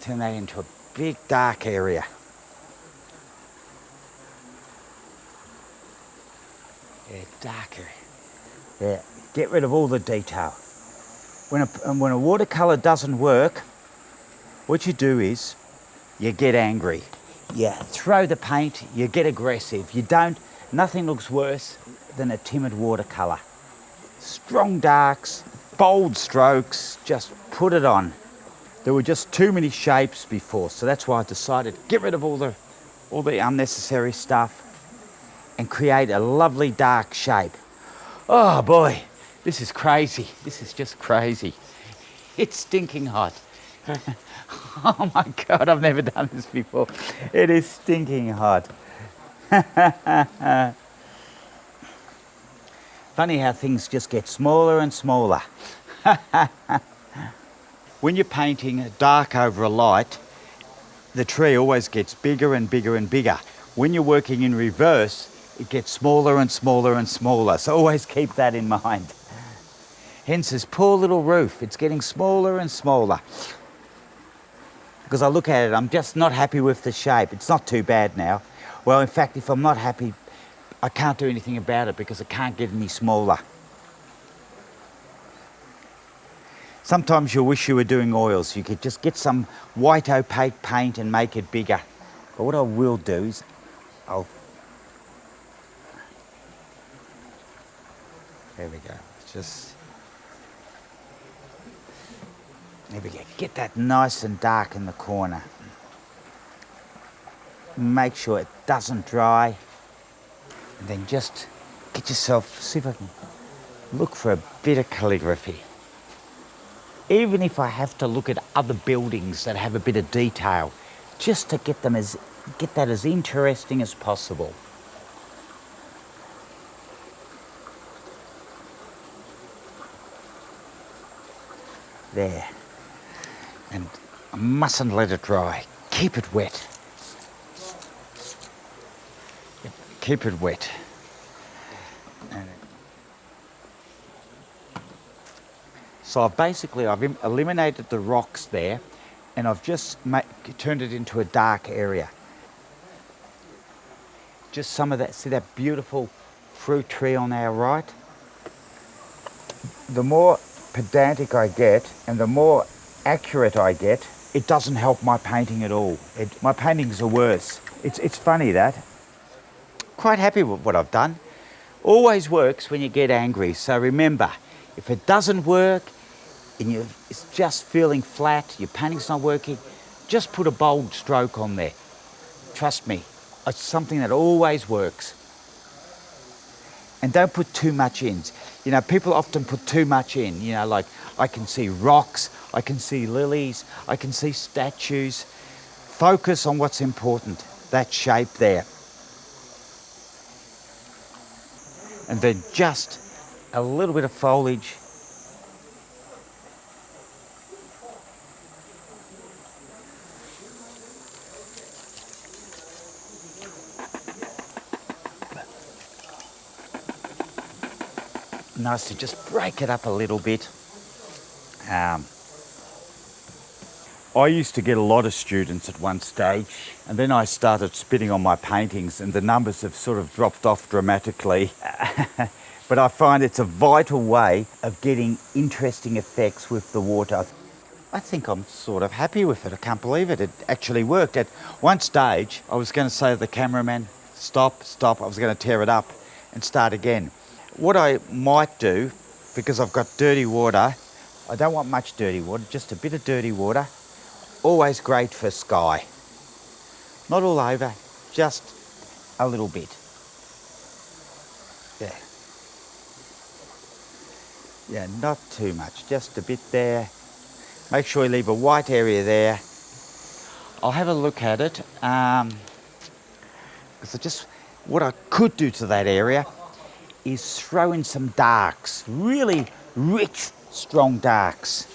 Turn that into a big dark area. Yeah, darker. Yeah, get rid of all the detail. When a watercolour doesn't work, what you do is you get angry. You throw the paint, you get aggressive. You don't, nothing looks worse than a timid watercolour. Strong darks, bold strokes, just put it on. There were just too many shapes before, so that's why I decided to get rid of all the unnecessary stuff and create a lovely dark shape. Oh boy, this is crazy. This is just crazy. It's stinking hot. Oh my God, I've never done this before. It is stinking hot. Funny how things just get smaller and smaller. When you're painting dark over a light, the tree always gets bigger and bigger and bigger. When you're working in reverse, it gets smaller and smaller and smaller. So always keep that in mind. Hence this poor little roof, it's getting smaller and smaller. Because I look at it, I'm just not happy with the shape. It's not too bad now. Well, in fact, if I'm not happy, I can't do anything about it because it can't get any smaller. Sometimes you wish you were doing oils. You could just get some white opaque paint and make it bigger. But what I will do is there we go. There we go. Get that nice and dark in the corner. Make sure it doesn't dry. And then just get yourself, see if I can look for a bit of calligraphy. Even if I have to look at other buildings that have a bit of detail, just to get that as interesting as possible. There. And I mustn't let it dry. Keep it wet. Keep it wet. So I've eliminated the rocks there, and I've just turned it into a dark area. Just some of that, see that beautiful fruit tree on our right? The more pedantic I get and the more accurate I get, it doesn't help my painting at all. My paintings are worse. It's funny that. Quite happy with what I've done. Always works when you get angry. So remember, if it doesn't work, and it's just feeling flat, your painting's not working, just put a bold stroke on there. Trust me, it's something that always works. And don't put too much in. You know, people often put too much in. You know, like I can see rocks, I can see lilies, I can see statues. Focus on what's important, that shape there. And then just a little bit of foliage. Nice to just break it up a little bit. I used to get a lot of students at one stage, and then I started spitting on my paintings and the numbers have sort of dropped off dramatically. But I find it's a vital way of getting interesting effects with the water. I think I'm sort of happy with it. I can't believe it. It actually worked. At one stage, I was going to say to the cameraman, stop. I was going to tear it up and start again. What I might do, because I've got dirty water, I don't want much dirty water, just a bit of dirty water. Always great for sky. Not all over, just a little bit. There. Yeah, not too much, just a bit there. Make sure you leave a white area there. I'll have a look at it. Because what I could do to that area is throw in some darks, really rich, strong darks.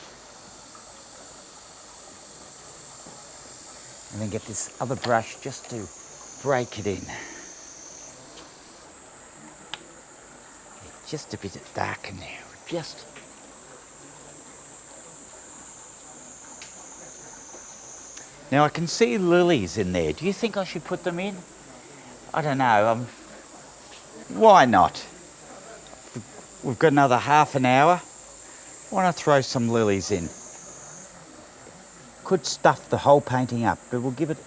And then get this other brush just to break it in. Just a bit of dark in there, just. Now I can see lilies in there. Do you think I should put them in? I don't know. Why not? We've got another half an hour. Why not throw some lilies in? could stuff the whole painting up, but we'll give it...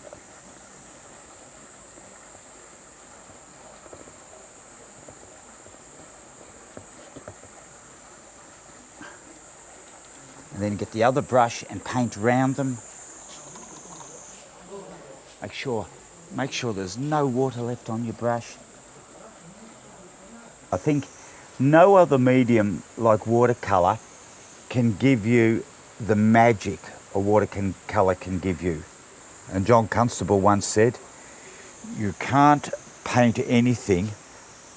And then get the other brush and paint round them. Make sure there's no water left on your brush. I think no other medium like watercolour can give you the magic a watercolour can give you. And John Constable once said, you can't paint anything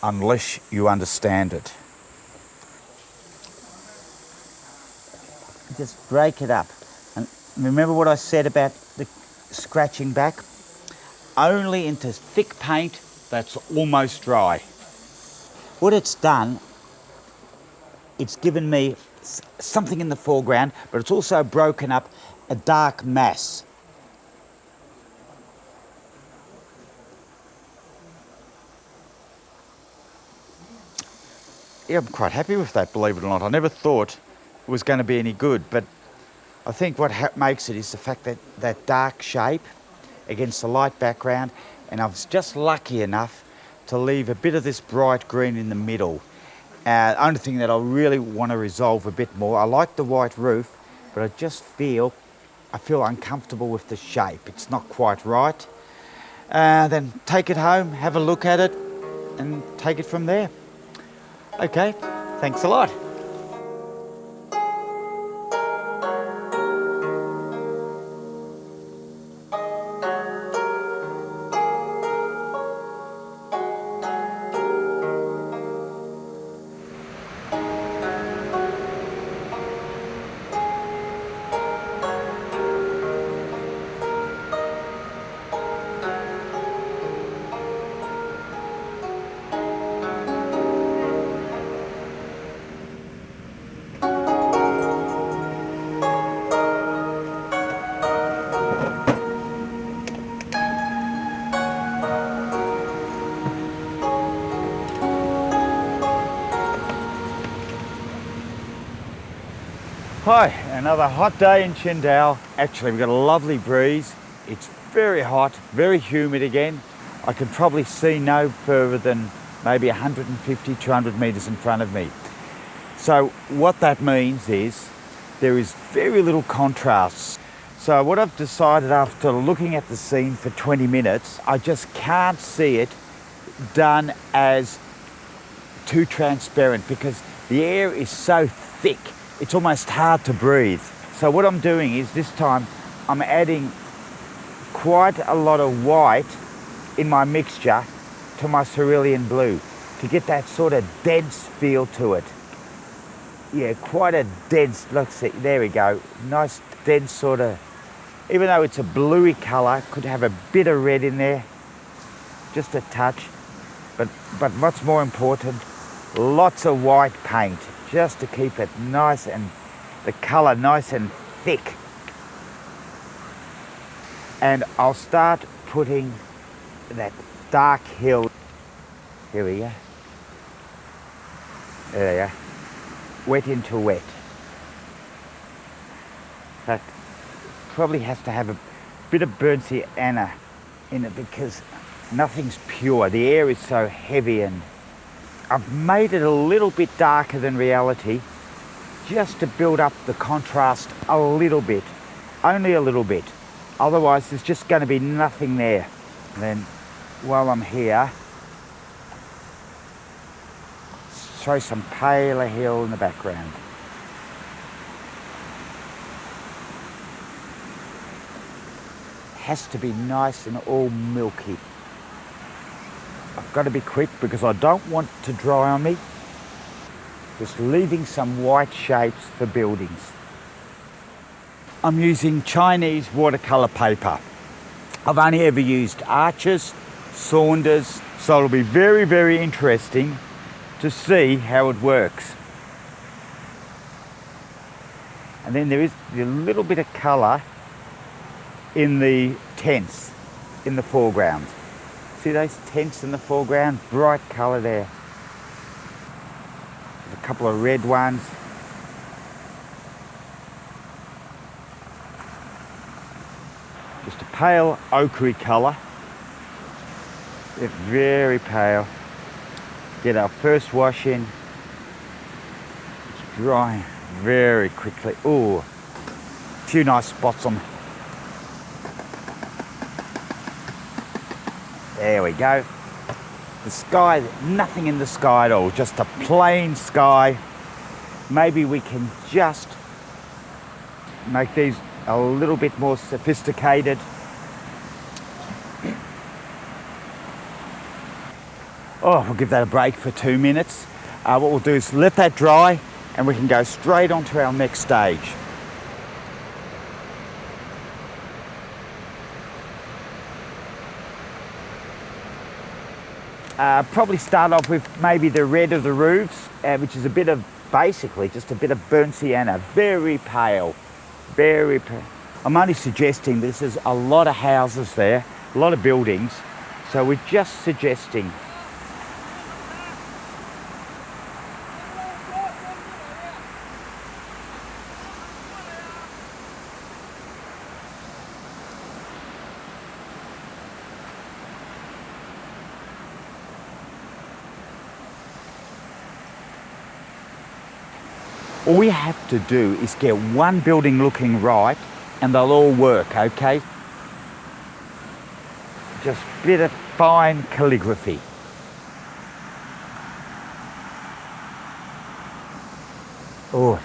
unless you understand it. Just break it up. And remember what I said about the scratching back? Only into thick paint that's almost dry. What it's done, it's given me something in the foreground, but it's also broken up a dark mass. Yeah, I'm quite happy with that, believe it or not. I never thought it was going to be any good, but I think what makes it is the fact that that dark shape against the light background, and I was just lucky enough to leave a bit of this bright green in the middle. The only thing that I really want to resolve a bit more, I like the white roof, but I just feel uncomfortable with the shape. It's not quite right. Then take it home, have a look at it, and take it from there. Okay, thanks a lot. Hi, another hot day in Qingdao. Actually, we've got a lovely breeze. It's very hot, very humid again. I can probably see no further than maybe 150, 200 metres in front of me. So what that means is there is very little contrast. So what I've decided after looking at the scene for 20 minutes, I just can't see it done as too transparent because the air is so thick. It's almost hard to breathe. So what I'm doing is this time I'm adding quite a lot of white in my mixture to my cerulean blue to get that sort of dense feel to it. Yeah, quite a dense, look, see, there we go. Nice dense sort of, even though it's a bluey colour, could have a bit of red in there, just a touch. But what's more important, lots of white paint, just to keep it nice and the colour nice and thick. And I'll start putting that dark hill. Here we go. There we go. Wet into wet. In fact, probably has to have a bit of burnt sienna in it because nothing's pure. The air is so heavy, and I've made it a little bit darker than reality just to build up the contrast a little bit, only a little bit. Otherwise there's just going to be nothing there. And then while I'm here, throw some paler hill in the background. Has to be nice and all milky. I've got to be quick because I don't want to dry on me. Just leaving some white shapes for buildings. I'm using Chinese watercolour paper. I've only ever used Arches, Saunders, so it'll be very, very interesting to see how it works. And then there is a little bit of colour in the tents in the foreground. See those tents in the foreground? Bright colour there. There's a couple of red ones. pale ochre colour. They're very pale. Get our first wash in. It's drying very quickly. Ooh, a few nice spots on. There we go. The sky, nothing in the sky at all, just a plain sky. Maybe we can just make these a little bit more sophisticated. Oh, we'll give that a break for 2 minutes. What we'll do is let that dry and we can go straight on to our next stage. Probably start off with maybe the red of the roofs, which is a bit of, basically just a bit of burnt sienna, very pale, very pale. I'm only suggesting this is a lot of houses there, a lot of buildings, so we're just suggesting. All we have to do is get one building looking right and they'll all work, okay? Just a bit of fine calligraphy. Oh.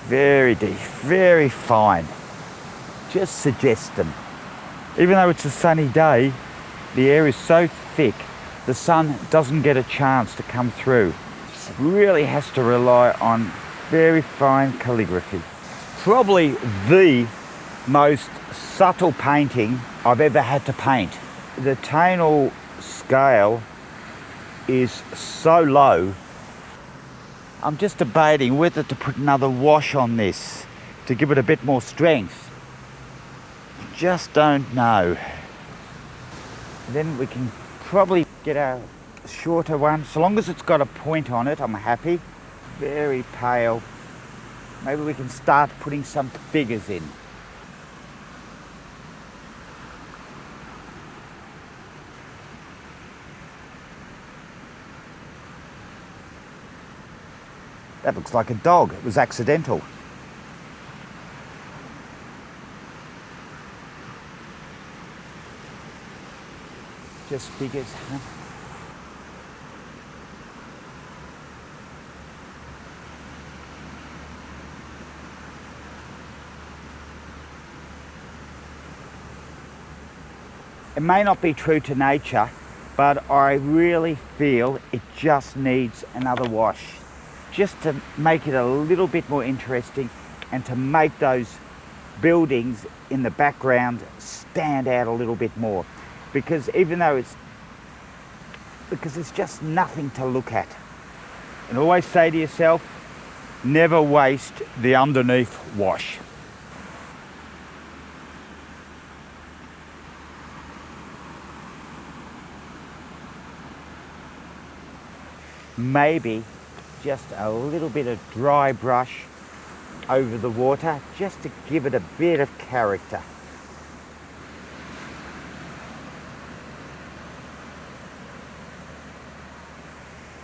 Very deep, very fine. Just suggest them. Even though it's a sunny day, the air is so thick, the sun doesn't get a chance to come through. It really has to rely on very fine calligraphy. Probably the most subtle painting I've ever had to paint. The tonal scale is so low. I'm just debating whether to put another wash on this to give it a bit more strength. Just don't know. Then we can probably get a shorter one. So long as it's got a point on it, I'm happy. Very pale. Maybe we can start putting some figures in. That looks like a dog. It was accidental. Just figures, huh? It may not be true to nature, but I really feel it just needs another wash, just to make it a little bit more interesting and to make those buildings in the background stand out a little bit more. Because even though it's just nothing to look at. And always say to yourself, never waste the underneath wash. Maybe just a little bit of dry brush over the water just to give it a bit of character.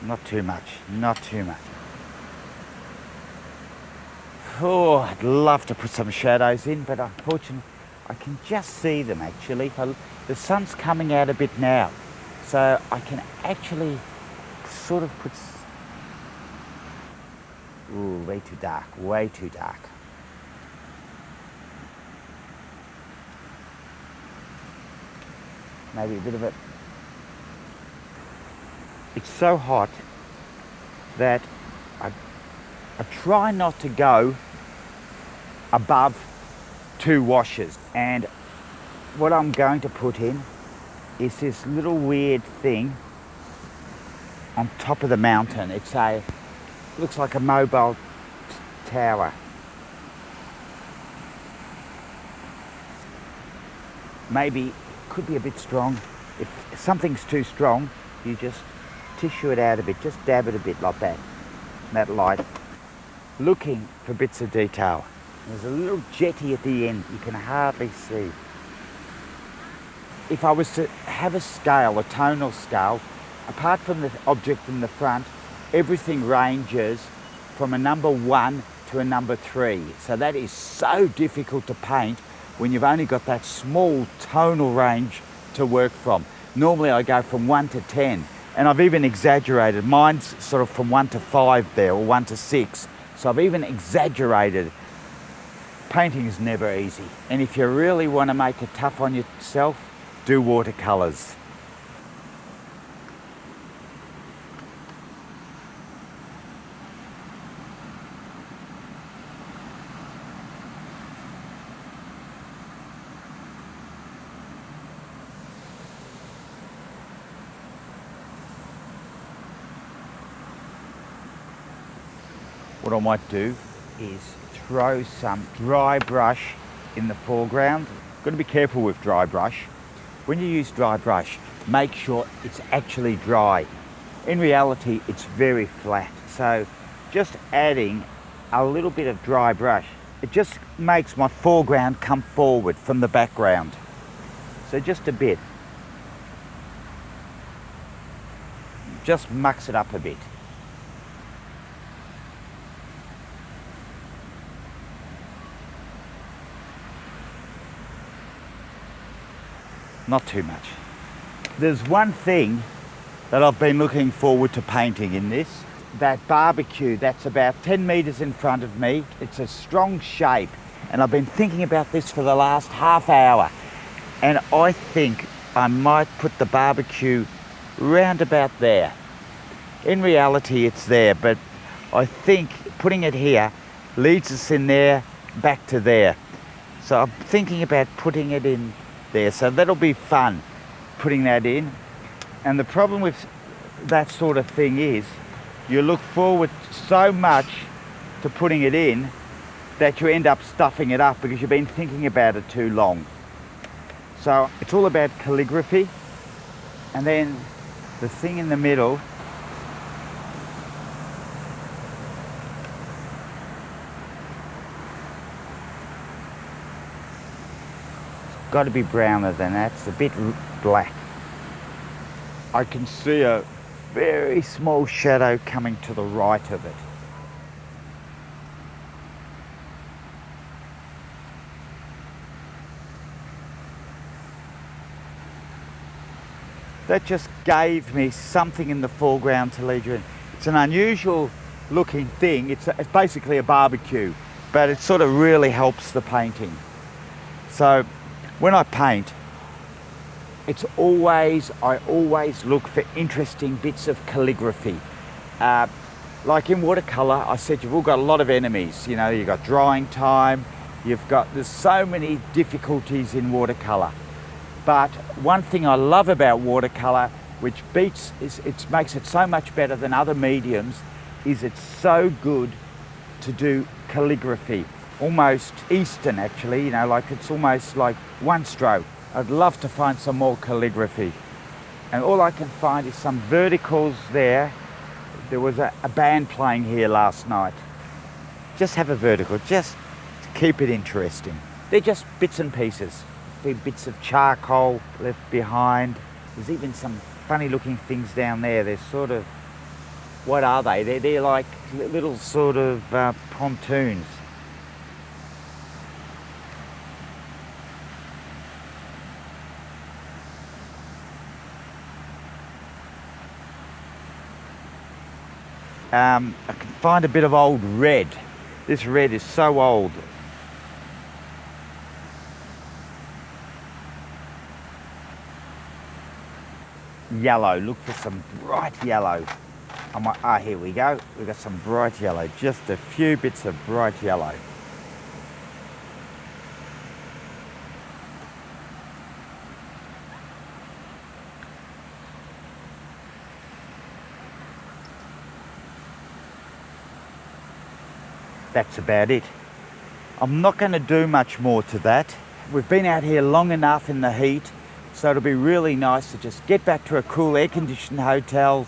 Not too much, not too much. Oh, I'd love to put some shadows in, but unfortunately I can just see them actually. The sun's coming out a bit now, so I can actually sort of put... Ooh, way too dark, way too dark. Maybe a bit of it. It's so hot that I try not to go above 2 washes. And what I'm going to put in is this little weird thing on top of the mountain. Looks like a mobile tower. Maybe, could be a bit strong. If something's too strong, you just tissue it out a bit, just dab it a bit like that, that light. Looking for bits of detail. There's a little jetty at the end you can hardly see. If I was to have a scale, a tonal scale, apart from the object in the front, everything ranges from a number 1 to a number 3. So that is so difficult to paint when you've only got that small tonal range to work from. Normally I go from 1 to 10, and I've even exaggerated. Mine's sort of from 1 to 5 there, or 1 to 6. So I've even exaggerated. Painting is never easy. And if you really want to make it tough on yourself, do watercolours. What I might do is throw some dry brush in the foreground. Got to be careful with dry brush. When you use dry brush, make sure it's actually dry. In reality, it's very flat. So just adding a little bit of dry brush, it just makes my foreground come forward from the background. So just a bit. Just mucks it up a bit. Not too much. There's one thing that I've been looking forward to painting in this. That barbecue that's about 10 metres in front of me. It's a strong shape, and I've been thinking about this for the last half hour. And I think I might put the barbecue round about there. In reality it's there, but I think putting it here leads us in there, back to there. So I'm thinking about putting it in there, so that'll be fun, putting that in. And the problem with that sort of thing is you look forward so much to putting it in that you end up stuffing it up because you've been thinking about it too long. So it's all about calligraphy, and then the thing in the middle, got to be browner than that. It's a bit black. I can see a very small shadow coming to the right of it. That just gave me something in the foreground to lead you in. It's an unusual looking thing. It's basically a barbecue, but it sort of really helps the painting. So when I paint, I always look for interesting bits of calligraphy. Like in watercolour, I said you've all got a lot of enemies. You know, you've got drying time, there's so many difficulties in watercolour. But one thing I love about watercolour, which makes it so much better than other mediums, is it's so good to do calligraphy. Almost Eastern actually, you know, like it's almost like one stroke. I'd love to find some more calligraphy. And all I can find is some verticals there. There was a band playing here last night. Just have a vertical, just to keep it interesting. They're just bits and pieces. A few bits of charcoal left behind. There's even some funny looking things down there. They're sort of, what are they? They're like little sort of pontoons. I can find a bit of old red. This red is so old. Yellow, look for some bright yellow. Here we go. We've got some bright yellow, just a few bits of bright yellow. That's about it. I'm not going to do much more to that. We've been out here long enough in the heat So it'll be really nice to just get back to a cool air-conditioned hotel,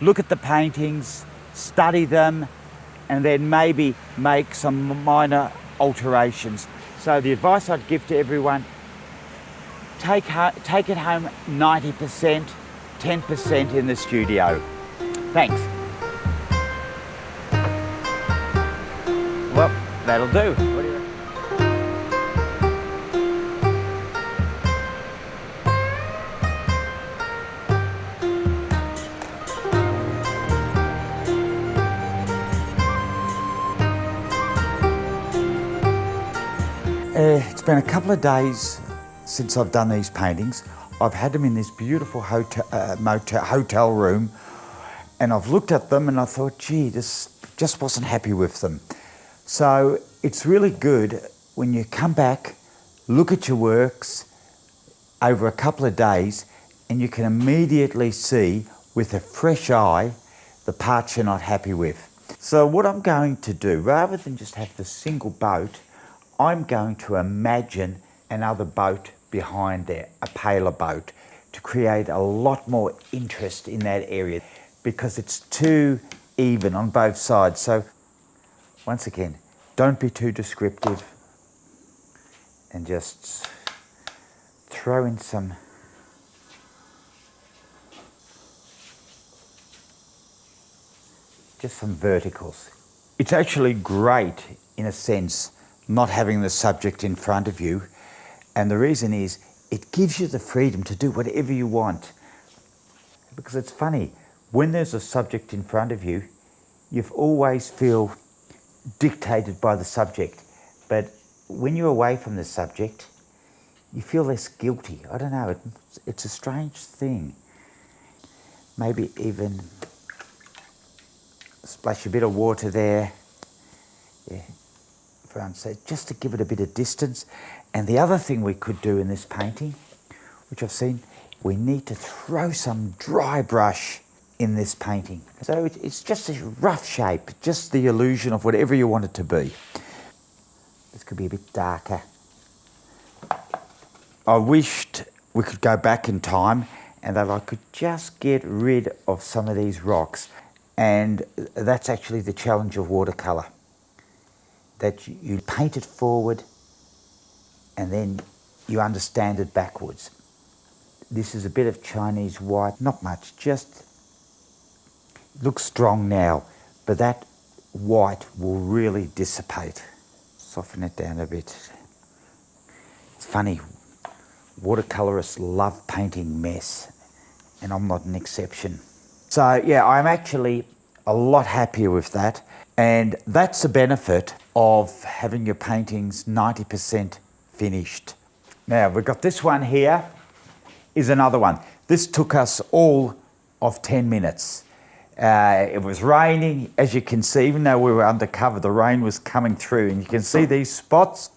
look at the paintings, study them, and then maybe make some minor alterations. So the advice I'd give to everyone, take it home 90%, 10% in the studio. Thanks. Well, that'll do. What do you reckon? It's been a couple of days since I've done these paintings. I've had them in this beautiful hotel room, and I've looked at them and I thought, gee, this just wasn't happy with them. So it's really good when you come back, look at your works over a couple of days, and you can immediately see with a fresh eye the parts you're not happy with. So what I'm going to do, rather than just have the single boat, I'm going to imagine another boat behind there, a paler boat, to create a lot more interest in that area because it's too even on both sides. So once again, don't be too descriptive and just throw in some verticals. It's actually great in a sense not having the subject in front of you, and the reason is it gives you the freedom to do whatever you want. Because it's funny, when there's a subject in front of you, you always feel dictated by the subject, but when you're away from the subject, you feel less guilty. I don't know, it's a strange thing. Maybe even splash a bit of water there. Yeah. So just to give it a bit of distance. And the other thing we could do in this painting, which I've seen, we need to throw some dry brush in this painting. So it's just a rough shape, just the illusion of whatever you want it to be. This could be a bit darker. I wished we could go back in time and that I could just get rid of some of these rocks. And that's actually the challenge of watercolour. That you paint it forward and then you understand it backwards. This is a bit of Chinese white, not much, just looks strong now, but that white will really dissipate. Soften it down a bit. It's funny, watercolourists love painting mess, and I'm not an exception. So yeah, I'm actually a lot happier with that. And that's the benefit of having your paintings 90% finished. Now we've got this one here, is another one. This took us all of 10 minutes. It was raining, as you can see, even though we were undercover, the rain was coming through, and you can see these spots.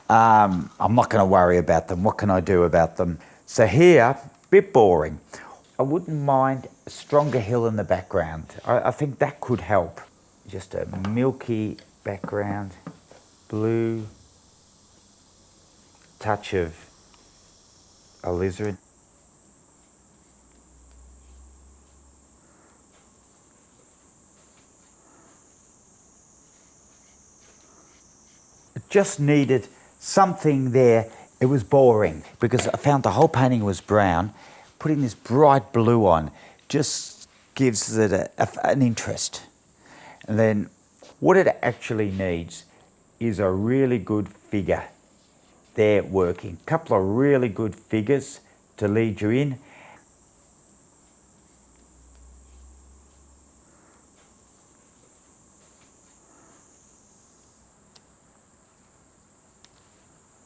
I'm not going to worry about them. What can I do about them? So here, bit boring. I wouldn't mind a stronger hill in the background. I think that could help. Just a milky background, blue, touch of alizarin. It just needed something there. It was boring because I found the whole painting was brown. Putting this bright blue on just gives it an interest. And then what it actually needs is a really good figure there working. A couple of really good figures to lead you in.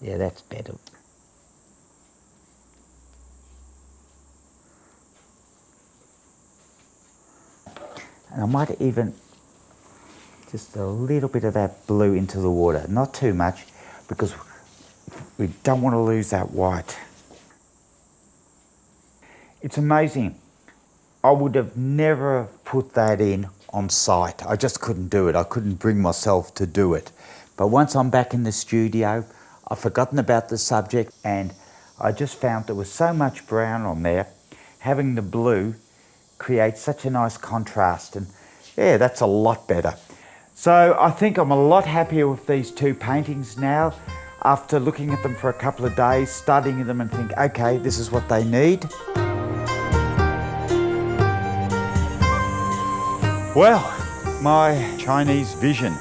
Yeah, that's better. And I might even just a little bit of that blue into the water, not too much, because we don't want to lose that white. It's amazing. I would have never put that in on site. I just couldn't do it. I couldn't bring myself to do it. But once I'm back in the studio, I've forgotten about the subject and I just found there was so much brown on there. Having the blue creates such a nice contrast, and yeah, that's a lot better. So I think I'm a lot happier with these two paintings now after looking at them for a couple of days, studying them and think, okay, this is what they need. Well, my Chinese vision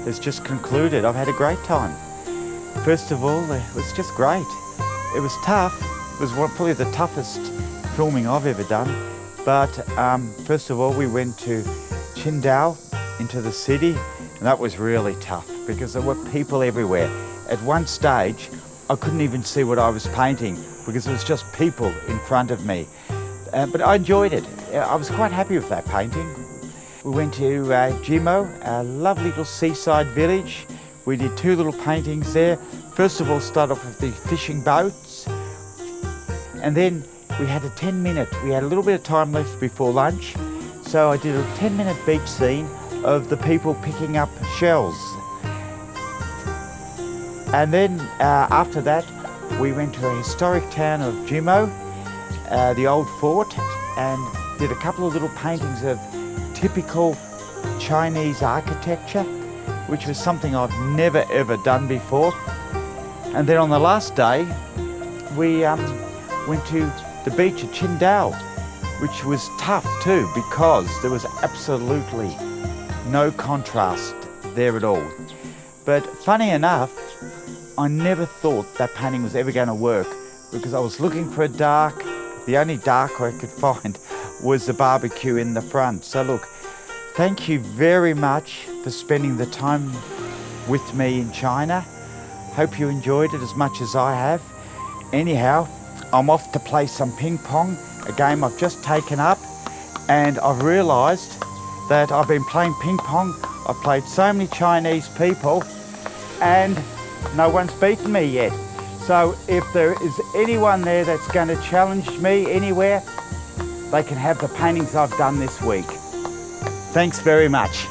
has just concluded. I've had a great time. First of all, it was just great. It was tough. It was probably the toughest filming I've ever done. But first of all, we went to Qingdao, into the city, and that was really tough because there were people everywhere. At one stage, I couldn't even see what I was painting because it was just people in front of me. But I enjoyed it. I was quite happy with that painting. We went to Jimo, a lovely little seaside village. We did two little paintings there. First of all, start off with the fishing boats, and then we had we had a little bit of time left before lunch, so I did a 10-minute beach scene of the people picking up shells. And then after that, we went to a historic town of Jimo, the old fort, and did a couple of little paintings of typical Chinese architecture, which was something I've never ever done before. And then on the last day, we went to the beach at Qingdao, which was tough too because there was absolutely no contrast there at all. But funny enough, I never thought that painting was ever going to work because I was looking for a dark. The only dark I could find was the barbecue in the front. So look, thank you very much for spending the time with me in China. Hope you enjoyed it as much as I have. Anyhow, I'm off to play some ping pong, a game I've just taken up, and I've realised that I've been playing ping pong. I've played so many Chinese people and no one's beaten me yet. So if there is anyone there that's going to challenge me anywhere, they can have the paintings I've done this week. Thanks very much.